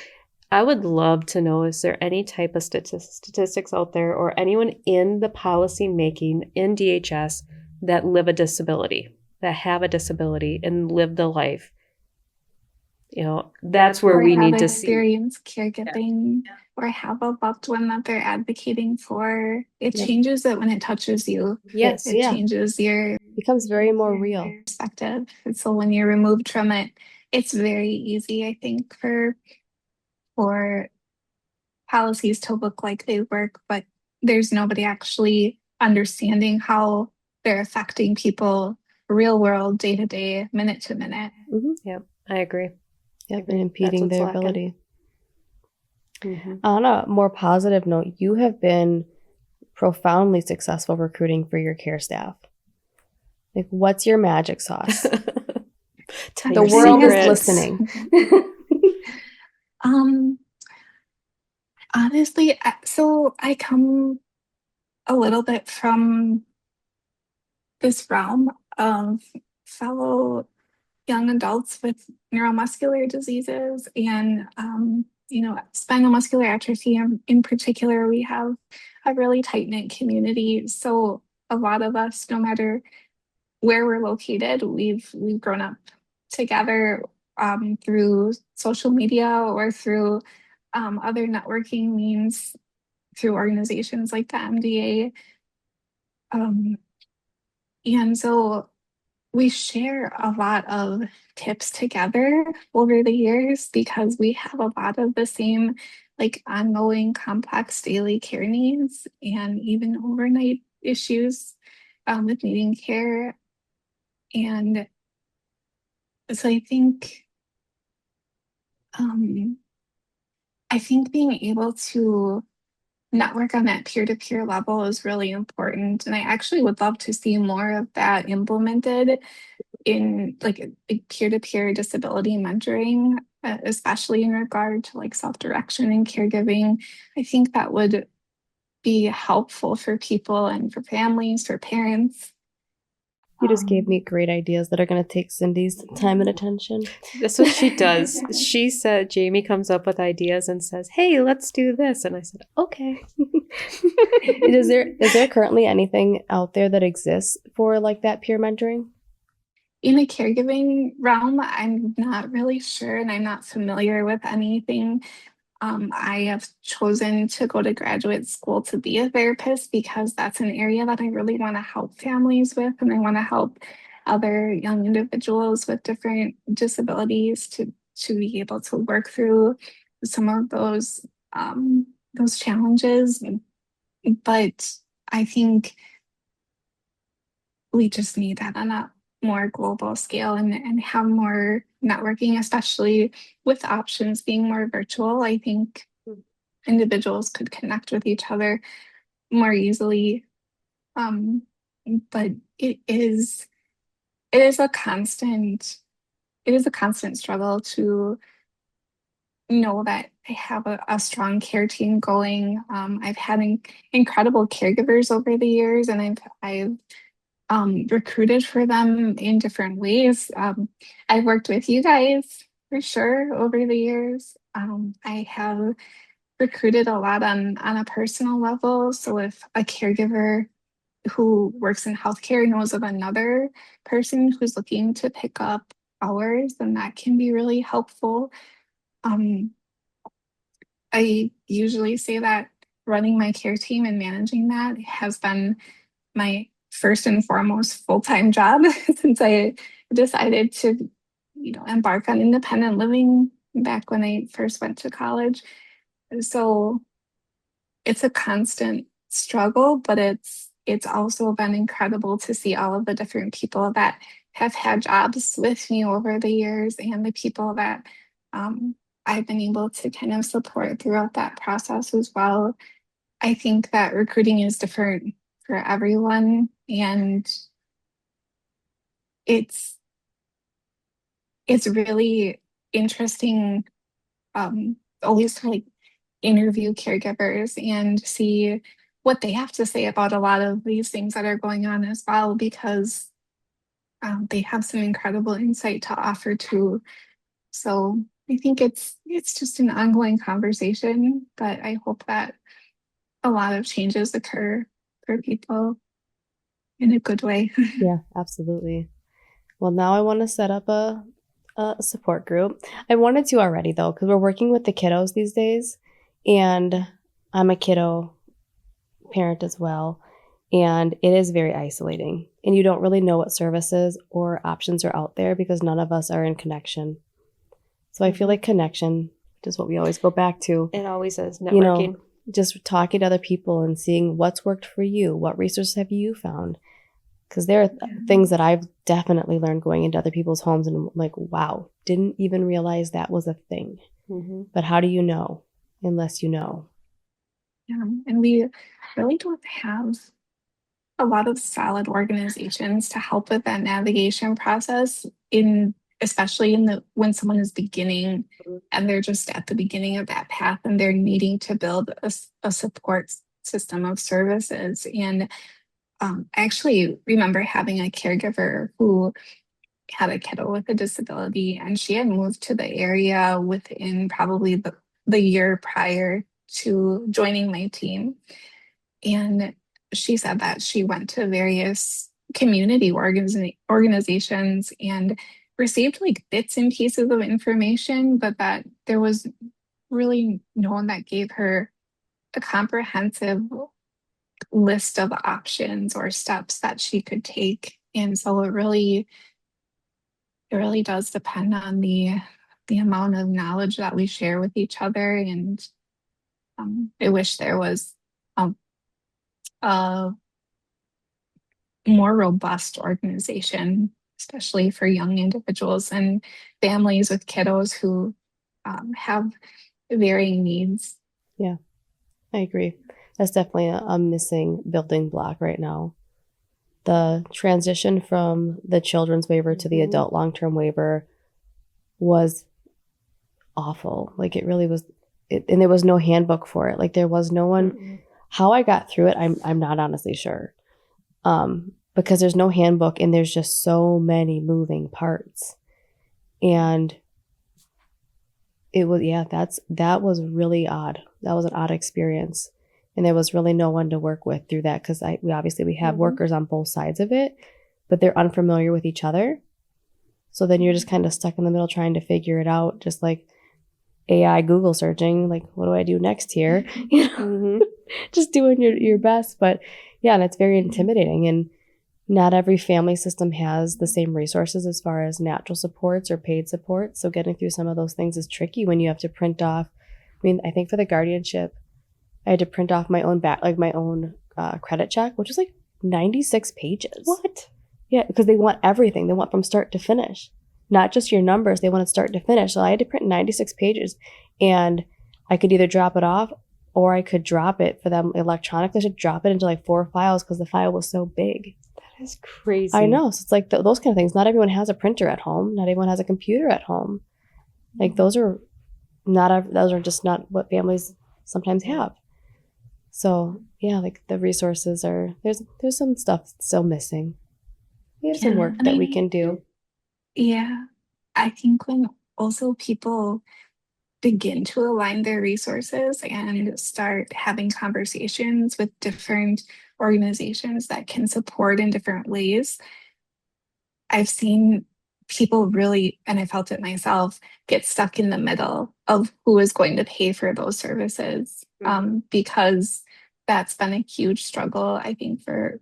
S2: I would love to know, is there any type of statistics out there or anyone in the policy making in DHS that live a disability, that have a disability and live the life? That's where we need to
S3: experience caregiving or have a loved one that they're advocating for. It changes it when it touches you.
S2: Yes.
S3: It changes
S1: becomes very more real
S3: perspective. And so when you're removed from it, it's very easy, I think, for policies to look like they work, but there's nobody actually understanding how they're affecting people real world, day to day, minute to minute.
S1: Mm-hmm.
S2: Yeah, I agree.
S1: Yep, and impeding
S2: That's
S1: their
S2: what's lacking.
S1: ability.
S2: Mm-hmm.
S1: On a more positive note, you have been profoundly successful recruiting for your care staff. Like, what's your magic sauce?
S2: Tell
S1: The
S2: your
S1: world is
S2: secrets.
S1: listening.
S3: Honestly, so I come a little bit from this realm of fellow young adults with neuromuscular diseases and spinal muscular atrophy in particular. We have a really tight-knit community, so a lot of us, no matter where we're located, we've grown up together through social media or through other networking means, through organizations like the MDA. And so we share a lot of tips together over the years because we have a lot of the same, like, ongoing complex daily care needs and even overnight issues with needing care. And so um, I think being able to network on that peer-to-peer level is really important. And I actually would love to see more of that implemented in like peer-to-peer disability mentoring, especially in regard to like self-direction and caregiving. I think that would be helpful for people and for families, for parents.
S1: You just gave me great ideas that are going to take Cindy's time and attention.
S2: That's what she does. She said, Jamie comes up with ideas and says, hey, let's do this. And I said, okay.
S1: Is there currently anything out there that exists for like that peer mentoring?
S3: In the caregiving realm, I'm not really sure, and I'm not familiar with anything. I have chosen to go to graduate school to be a therapist because that's an area that I really want to help families with, and I want to help other young individuals with different disabilities to be able to work through some of those challenges. But I think we just need that on a more global scale and have more networking, especially with options being more virtual. I think individuals could connect with each other more easily. Um, but it is a constant struggle to know that I have a strong care team going. I've had incredible caregivers over the years, and I've recruited for them in different ways. I've worked with you guys for sure over the years. I have recruited a lot on a personal level. So if a caregiver who works in healthcare knows of another person who's looking to pick up hours, then that can be really helpful. Um, I usually say that running my care team and managing that has been my first and foremost full-time job since I decided to, embark on independent living back when I first went to college. So it's a constant struggle, but it's also been incredible to see all of the different people that have had jobs with me over the years and the people that I've been able to kind of support throughout that process as well. I think that recruiting is different for everyone, and it's really interesting always to like interview caregivers and see what they have to say about a lot of these things that are going on as well, because they have some incredible insight to offer too. So I think it's just an ongoing conversation, but I hope that a lot of changes occur for people in a good way.
S1: Yeah, absolutely. Well, now I want to set up a support group. I wanted to already though, because we're working with the kiddos these days, and I'm a kiddo parent as well, and it is very isolating. And you don't really know what services or options are out there because none of us are in connection. So I feel like connection is what we always go back to.
S2: It always is networking.
S1: You know, just talking to other people and seeing what's worked for you. What resources have you found? Because there are things that I've definitely learned going into other people's homes and I'm like, wow, didn't even realize that was a thing.
S2: Mm-hmm.
S1: But how do you know unless you know?
S3: Yeah. And we really don't have a lot of solid organizations to help with that navigation process in especially in the when someone is beginning and they're just at the beginning of that path and they're needing to build a support system of services. And I actually remember having a caregiver who had a kiddo with a disability, and she had moved to the area within probably the year prior to joining my team. And she said that she went to various community organizations and received like bits and pieces of information, but that there was really no one that gave her a comprehensive list of options or steps that she could take. And so it really does depend on the amount of knowledge that we share with each other. And I wish there was a, a more robust organization, especially for young individuals and families with kiddos who have varying needs.
S1: Yeah, I agree. That's definitely a missing building block right now. The transition from the children's waiver to the adult long-term waiver was awful. Like it really was, and there was no handbook for it. Like there was no one. How I got through it, I'm not honestly sure, because there's no handbook and there's just so many moving parts, and it was that was really odd. That was an odd experience, and there was really no one to work with through that because we have workers on both sides of it, but they're unfamiliar with each other. So then you're just kind of stuck in the middle trying to figure it out, just like AI Google searching, like, what do I do next here? You know, just doing your best. But yeah, and it's very intimidating. And not every family system has the same resources as far as natural supports or paid supports. So getting through some of those things is tricky when you have to print off. I mean, I think for the guardianship, I had to print off my own credit check, which was like 96 pages.
S2: What?
S1: Yeah, because they want everything. They want from start to finish, not just your numbers. They want it start to finish. So I had to print 96 pages, and I could either drop it off or I could drop it for them electronically. I should drop it into like 4 files because the file was so big.
S2: That is crazy.
S1: I know. So it's like those kind of things. Not everyone has a printer at home. Not everyone has a computer at home. Like those are just not what families sometimes have. So yeah, like the resources there's some stuff still missing. We have some work that we can do.
S3: Yeah. I think when also people begin to align their resources and start having conversations with different organizations that can support in different ways, I've seen people really, and I felt it myself, get stuck in the middle of who is going to pay for those services, because that's been a huge struggle, I think, for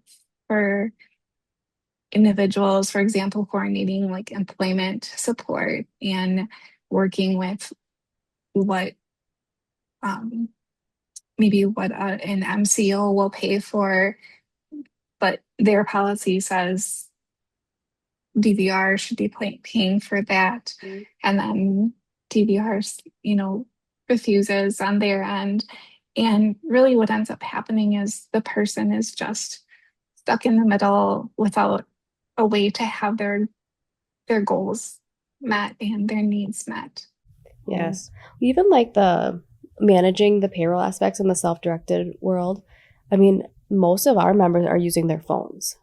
S3: individuals, for example, coordinating like employment support and working with what maybe what an MCO will pay for, but their policy says DVR should be paying for that, and then DVR, refuses on their end, and really what ends up happening is the person is just stuck in the middle without a way to have their goals met and their needs met.
S2: Yes.
S1: Even like the managing the payroll aspects in the self-directed world. I mean, most of our members are using their phones.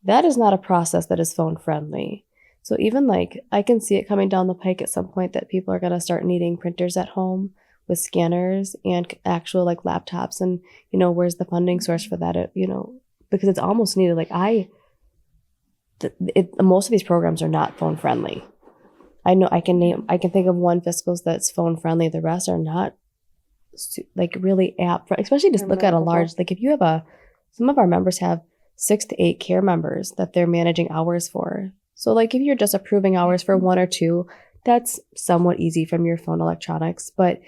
S1: That is not a process that is phone friendly. So even like I can see it coming down the pike at some point that people are going to start needing printers at home with scanners and actual like laptops, and where's the funding source for that? Because it's almost needed. Like most of these programs are not phone friendly. I know I can think of one fiscals that's phone friendly. The rest are not like really apt for, especially just look at a large, like if you have some of our members have 6 to 8 care members that they're managing hours for. So like if you're just approving hours for 1 or 2, that's somewhat easy from your phone electronics. But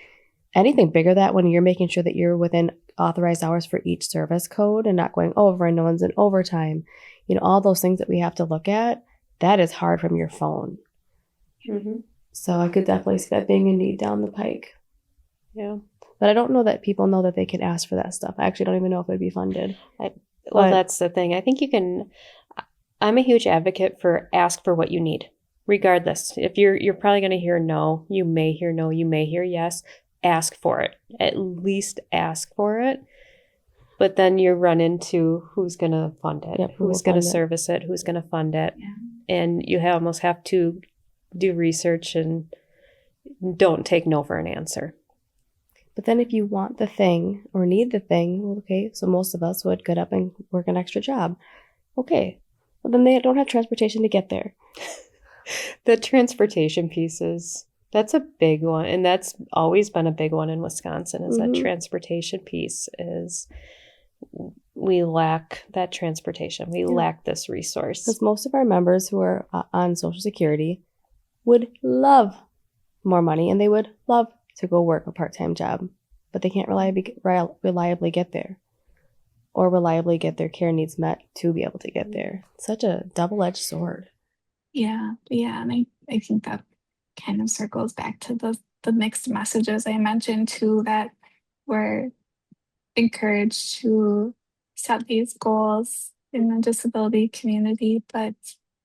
S1: anything bigger than that, when you're making sure that you're within authorized hours for each service code and not going over and no one's in overtime. All those things that we have to look at, that is hard from your phone.
S2: Mm-hmm.
S1: So I could definitely see that being a need down the pike.
S2: Yeah.
S1: But I don't know that people know that they can ask for that stuff. I actually don't even know if it would be funded.
S2: Well, that's the thing. I think I'm a huge advocate for ask for what you need, regardless. If you're probably going to hear no, you may hear no, you may hear yes. Ask for it. At least ask for it. But then you run into who's going to fund it,
S1: Yep,
S2: who's going to service it, who's going to fund it.
S3: Yeah.
S2: And you almost have to do research and don't take no for an answer.
S1: But then if you want the thing or need the thing, okay, so most of us would get up and work an extra job. Okay, well then they don't have transportation to get there.
S2: The transportation that's a big one. And that's always been a big one in Wisconsin is that transportation piece is we lack that transportation. We lack this resource.
S1: Because most of our members who are on Social Security would love more money and they would love to go work a part-time job, but they can't reliably get there or reliably get their care needs met to be able to get there. Such a double-edged sword.
S3: Yeah. And I think that kind of circles back to the mixed messages I mentioned too, that we're encouraged to set these goals in the disability community, but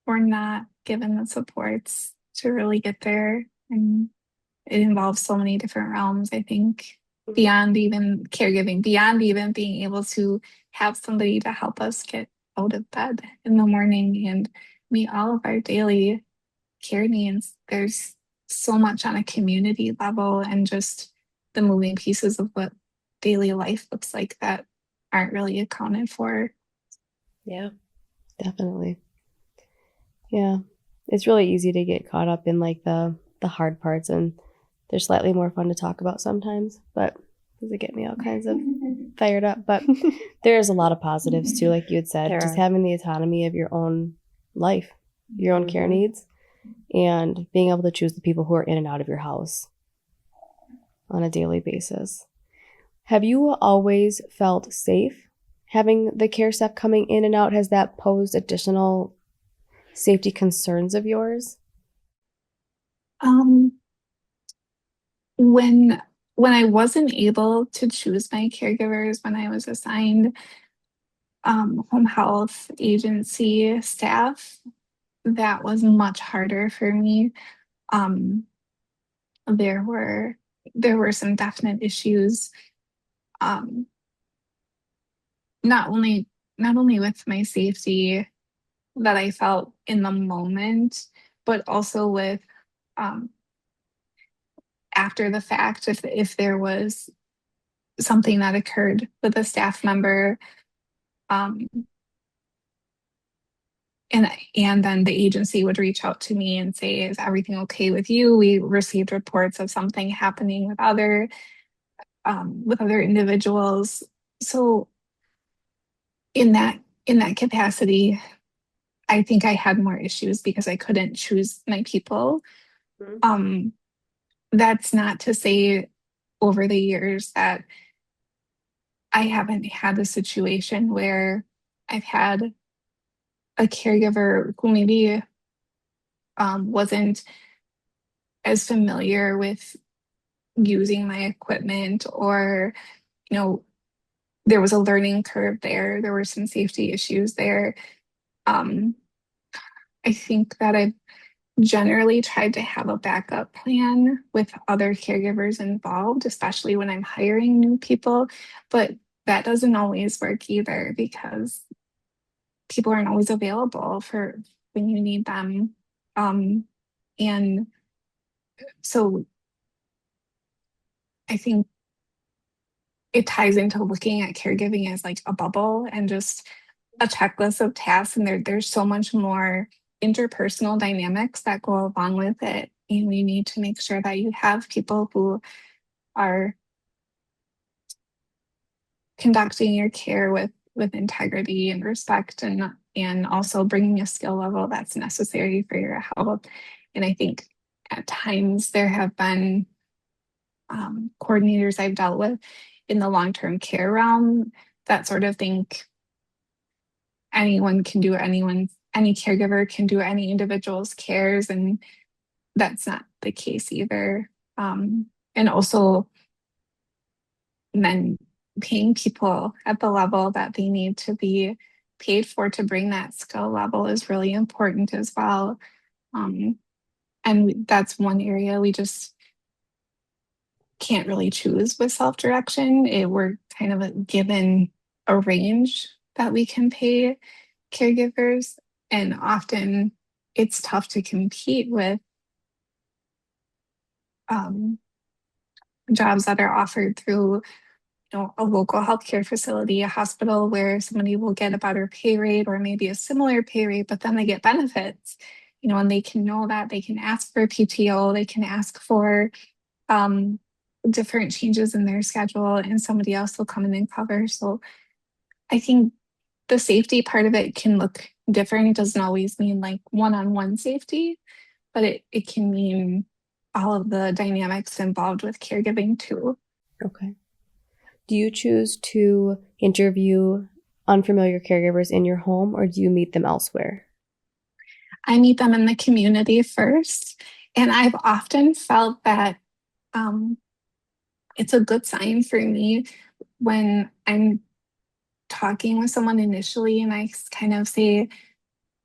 S3: we're not given the supports to really get there. And it involves so many different realms, I think, beyond even caregiving, beyond even being able to have somebody to help us get out of bed in the morning and meet all of our daily care needs. There's so much on a community level and just the moving pieces of what daily life looks like that aren't really accounted for.
S2: Yeah,
S1: definitely. Yeah, it's really easy to get caught up in like the hard parts, and they're slightly more fun to talk about sometimes, but they get me all kinds of fired up. But there's a lot of positives too, like you had said, just having the autonomy of your own life, your own care needs, and being able to choose the people who are in and out of your house on a daily basis. Have you always felt safe having the care staff coming in and out? Has that posed additional safety concerns of yours?
S3: When I wasn't able to choose my caregivers, when I was assigned home health agency staff, that was much harder for me. There were some definite issues, not only with my safety that I felt in the moment, but also with after the fact, if there was something that occurred with a staff member, and then the agency would reach out to me and say, "Is everything okay with you? We received reports of something happening with other individuals." So in that capacity, I think I had more issues because I couldn't choose my people. That's not to say over the years that I haven't had a situation where I've had a caregiver who maybe wasn't as familiar with using my equipment, or there was a learning curve there. There were some safety issues there. I think that I've generally tried to have a backup plan with other caregivers involved, especially when I'm hiring new people. But that doesn't always work either, because people aren't always available for when you need them. And so I think it ties into looking at caregiving as like a bubble and just a checklist of tasks. And there's so much more interpersonal dynamics that go along with it. And you need to make sure that you have people who are conducting your care with integrity and respect, and also bringing a skill level that's necessary for your help. And I think at times there have been coordinators I've dealt with in the long-term care realm that sort of think anyone can do any caregiver can do any individual's cares, and that's not the case either. And also then paying people at the level that they need to be paid for to bring that skill level is really important as well. Um, and that's one area we just can't really choose with self-direction. We're kind of given a range that we can pay caregivers, and often it's tough to compete with um, jobs that are offered through a local healthcare facility, a hospital where somebody will get a better pay rate or maybe a similar pay rate, but then they get benefits, and they can know that they can ask for PTO, they can ask for um, different changes in their schedule, and somebody else will come in and cover. So I think the safety part of it can look different. It doesn't always mean like one-on-one safety, but it can mean all of the dynamics involved with caregiving too.
S1: Okay. Do you choose to interview unfamiliar caregivers in your home, or do you meet them elsewhere?
S3: I meet them in the community first, and I've often felt that um, it's a good sign for me when I'm talking with someone initially and I kind of say,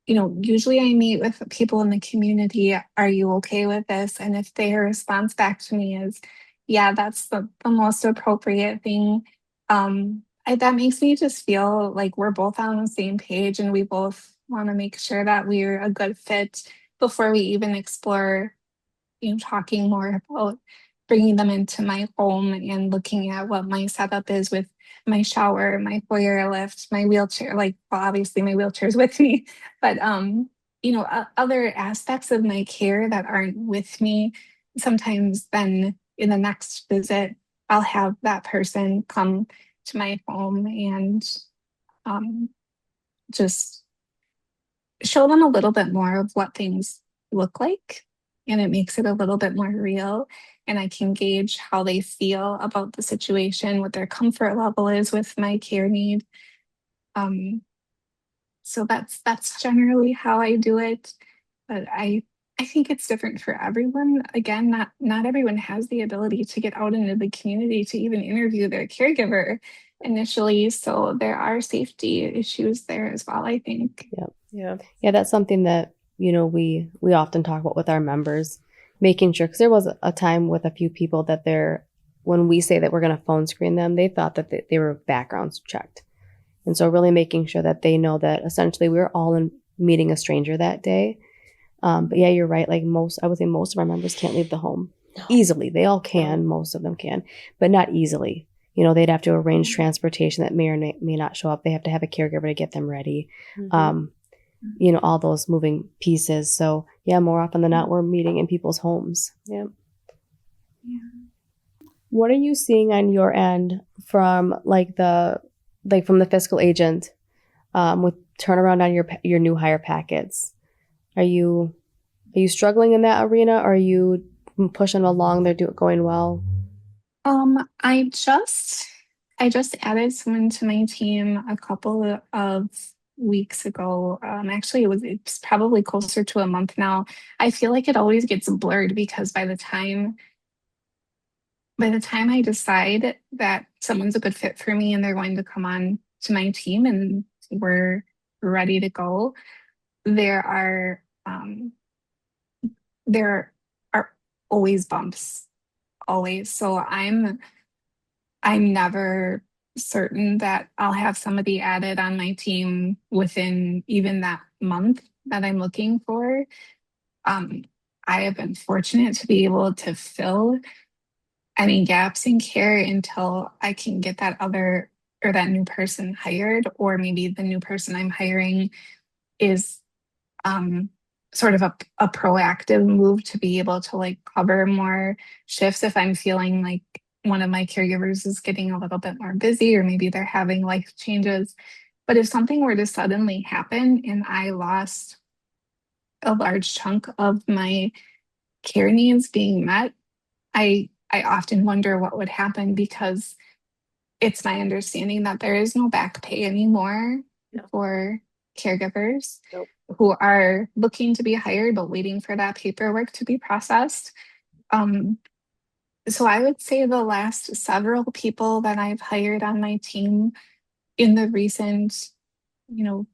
S3: usually I meet with people in the community. Are you okay with this? And if their response back to me is, yeah, that's the most appropriate thing, that makes me just feel like we're both on the same page and we both want to make sure that we're a good fit before we even explore, talking more about bringing them into my home and looking at what my setup is with my shower, my foyer lift, my wheelchair. Like, well, obviously my wheelchair's with me, but other aspects of my care that aren't with me. Sometimes then in the next visit, I'll have that person come to my home and um, just show them a little bit more of what things look like, and it makes it a little bit more real, and I can gauge how they feel about the situation, what their comfort level is with my care need. Um, so that's generally how I do it, but I think it's different for everyone. Again, not everyone has the ability to get out into the community to even interview their caregiver initially, so there are safety issues there as well, I think.
S1: Yeah.
S2: Yeah.
S1: Yeah, that's something that, we often talk about with our members, making sure, because there was a time with a few people that when we say that we're going to phone screen them, they thought that they were backgrounds checked. And so really making sure that they know that essentially we're all in meeting a stranger that day. But yeah, you're right. Like I would say most of our members can't leave the home easily. They all can, most of them can, but not easily. They'd have to arrange transportation that may or may not show up. They have to have a caregiver to get them ready. All those moving pieces. So yeah, more often than not, we're meeting in people's homes. Yeah. What are you seeing on your end from from the fiscal agent with turnaround on your new hire packets? Are you struggling in that arena, or are you pushing along? They're going well.
S3: I just added someone to my team a couple of weeks ago. Actually, it's probably closer to a month now. I feel like it always gets blurred because by the time I decide that someone's a good fit for me and they're going to come on to my team and we're ready to go, there are there are always bumps, always. So I'm never certain that I'll have somebody added on my team within even that month that I'm looking for. Um, I have been fortunate to be able to fill any gaps in care until I can get that other or that new person hired, or maybe the new person I'm hiring is um, sort of a proactive move to be able to like cover more shifts if I'm feeling like one of my caregivers is getting a little bit more busy or maybe they're having life changes. But if something were to suddenly happen and I lost a large chunk of my care needs being met, I often wonder what would happen because it's my understanding that there is no back pay anymore
S2: No.
S3: for caregivers
S2: Nope.
S3: who are looking to be hired but waiting for that paperwork to be processed. Um, so I would say the last several people that I've hired on my team in the recent, you know,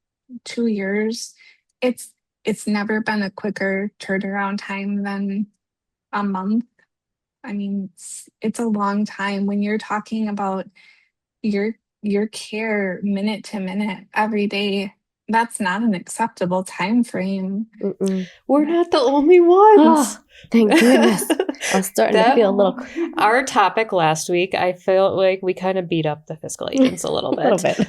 S3: 2 years, it's it's never been a quicker turnaround time than a month. I mean, it's a long time when you're talking about your your care minute to minute every day. That's not an acceptable time frame.
S1: Mm-mm.
S2: We're not the only ones.
S1: Oh, thank goodness. I was starting to feel a little
S2: Our topic last week, I felt like we kind of beat up the fiscal agents a little bit.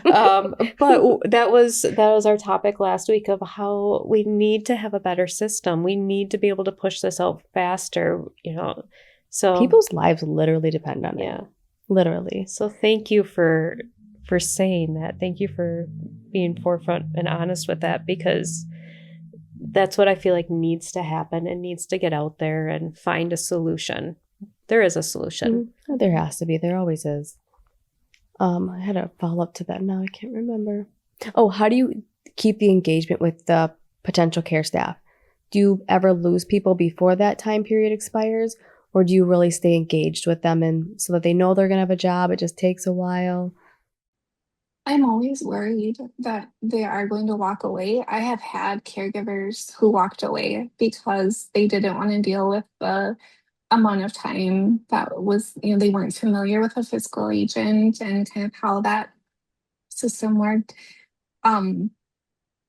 S2: But that was our topic last week of how we need to have a better system. We need to be able to push this out faster, So
S1: people's lives literally depend on
S2: yeah.
S1: it. Literally.
S2: So thank you for saying that. Thank you for being forefront and honest with that, because that's what I feel like needs to happen and needs to get out there and find a solution. There is a solution.
S1: Mm-hmm. There has to be. There always is. I had a follow-up to that. Now I can't remember. Oh, how do you keep the engagement with the potential care staff? Do you ever lose people before that time period expires? Or do you really stay engaged with them and so that they know they're going to have a job? It just takes a while.
S3: I'm always worried that they are going to walk away. I have had caregivers who walked away because they didn't want to deal with the amount of time that was, they weren't familiar with a fiscal agent and kind of how that system worked.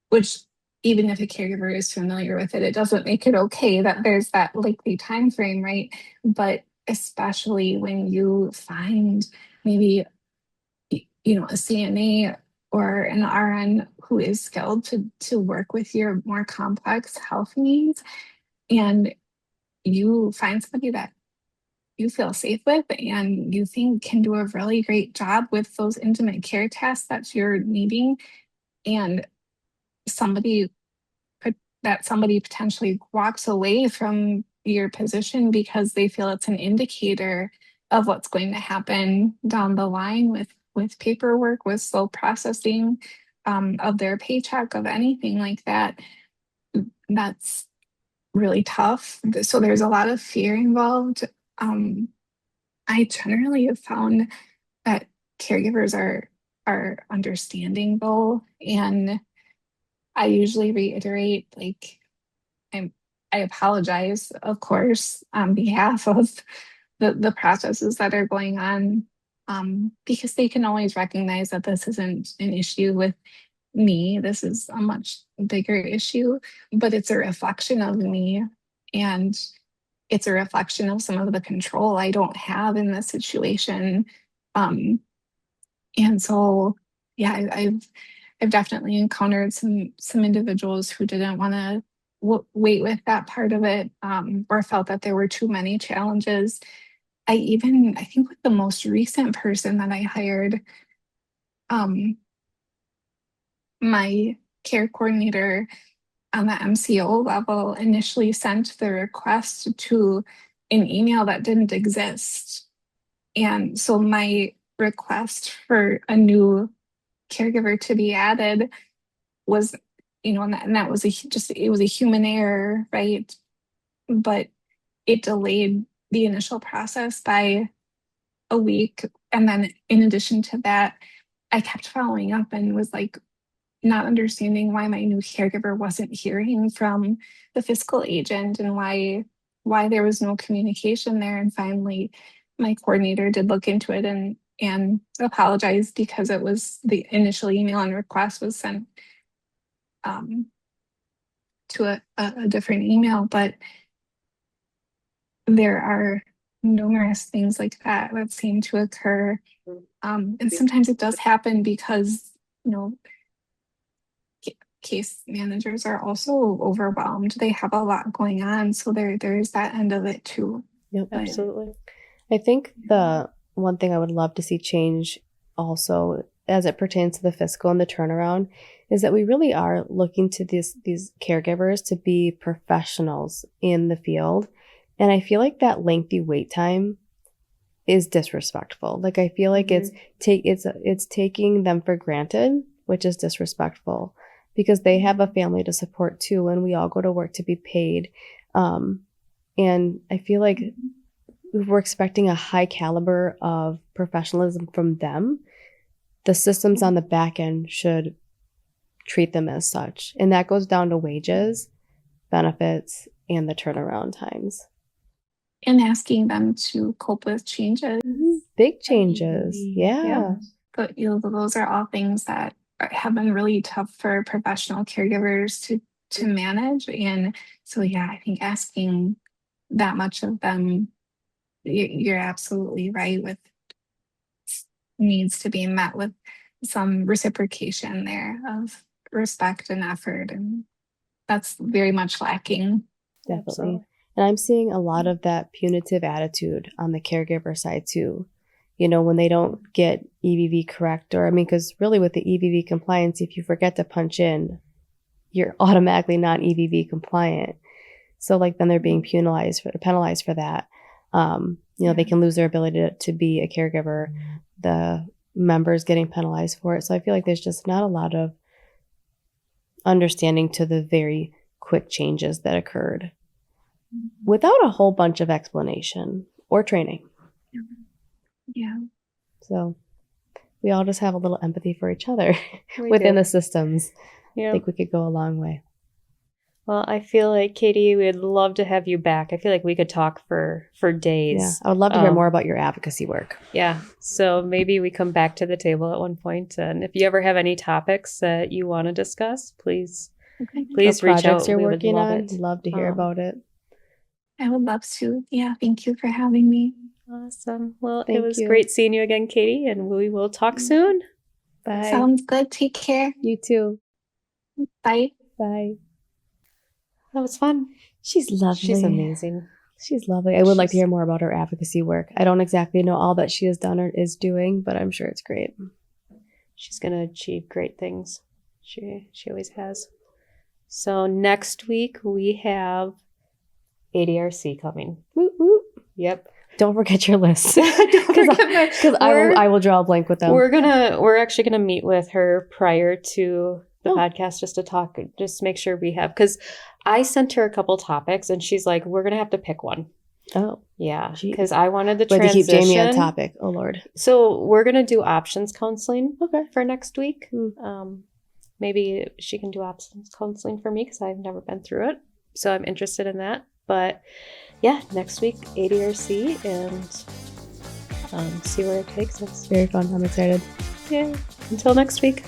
S3: Which even if a caregiver is familiar with it, it doesn't make it okay that there's that lengthy time frame, right? But especially when you find maybe a CNA or an RN who is skilled to work with your more complex health needs, and you find somebody that you feel safe with and you think can do a really great job with those intimate care tasks that you're needing, and somebody somebody potentially walks away from your position because they feel it's an indicator of what's going to happen down the line with paperwork, with slow processing of their paycheck, of anything like that. That's really tough. So there's a lot of fear involved. I generally have found that caregivers are understanding though, and I usually reiterate, like, I apologize, of course, on behalf of the processes that are going on, because they can always recognize that this isn't an issue with me. This is a much bigger issue, but it's a reflection of me, and it's a reflection of some of the control I don't have in this situation. And so, yeah, I've definitely encountered some individuals who didn't want to wait with that part of it, or felt that there were too many challenges. I think with the most recent person that I hired, um, my care coordinator on the MCO level initially sent the request to an email that didn't exist. And so my request for a new caregiver to be added was, and that was it was a human error, right? But it delayed the initial process by a week. And then in addition to that, I kept following up and was like not understanding why my new caregiver wasn't hearing from the fiscal agent, and why there was no communication there. And finally my coordinator did look into it and apologized, because it was the initial email and request was sent to a different email. But there are numerous things like that that seem to occur. And sometimes it does happen because, case managers are also overwhelmed. They have a lot going on. So there's that end of it too.
S1: Yep.
S2: Absolutely.
S1: I think the one thing I would love to see change also as it pertains to the fiscal and the turnaround is that we really are looking to these caregivers to be professionals in the field. And I feel like that lengthy wait time is disrespectful. Like, I feel like it's taking them for granted, which is disrespectful, because they have a family to support too, and we all go to work to be paid. And I feel like we're expecting a high caliber of professionalism from them. The systems on the back end should treat them as such. And that goes down to wages, benefits, and the turnaround times.
S3: And asking them to cope with changes.
S1: Big changes. Yeah.
S3: But those are all things that have been really tough for professional caregivers to manage. And so, I think asking that much of them, you're absolutely right, with needs to be met with some reciprocation there of respect and effort. And that's very much lacking.
S1: Definitely.
S2: Absolutely.
S1: And I'm seeing a lot of that punitive attitude on the caregiver side too. When they don't get EVV correct, because really with the EVV compliance, if you forget to punch in, you're automatically not EVV compliant. So then they're being penalized for that. They can lose their ability to be a caregiver. The members getting penalized for it. So I feel like there's just not a lot of understanding to the very quick changes that occurred without a whole bunch of explanation or training.
S3: Yeah.
S1: So we all just have a little empathy for each other within the systems.
S2: Yeah.
S1: I think we could go a long way.
S2: Well, I feel like, Katie, we'd love to have you back. I feel like we could talk for days.
S1: Yeah, I would love to hear more about your advocacy work.
S2: Yeah, so maybe we come back to the table at one point. And if you ever have any topics that you want to discuss, please reach out.
S1: Projects you're
S2: We would
S1: working
S2: love
S1: on,
S2: it.
S1: love to hear about it.
S3: I would love to. Yeah, thank you for having me.
S2: Awesome. Well,
S1: Thank
S2: it was
S1: you.
S2: great seeing you again, Katie, and we will talk soon.
S1: Bye.
S3: Sounds good. Take care.
S1: You too.
S3: Bye.
S1: Bye.
S2: That was fun.
S1: She's lovely.
S2: She's amazing.
S1: She's lovely. I would like to hear more about her advocacy work. I don't exactly know all that she has done or is doing, but I'm sure it's great.
S2: She's going to achieve great things. She always has. So next week we have ADRC coming.
S1: Woot, woot.
S2: Yep.
S1: Don't forget your list.
S2: Because
S1: I will draw a blank with them.
S2: We're actually gonna meet with her prior to the podcast just to talk, just make sure we have, because I sent her a couple topics and she's like, we're gonna have to pick one.
S1: Oh.
S2: Yeah. Because I wanted the
S1: to
S2: transition.
S1: keep Jamie on topic. Oh Lord.
S2: So we're gonna do options counseling for next week.
S1: Mm.
S2: Maybe she can do options counseling for me because I've never been through it. So I'm interested in that. But yeah, next week, ADRC, and see where it takes us.
S1: Very fun. I'm excited.
S2: Yeah. Until next week.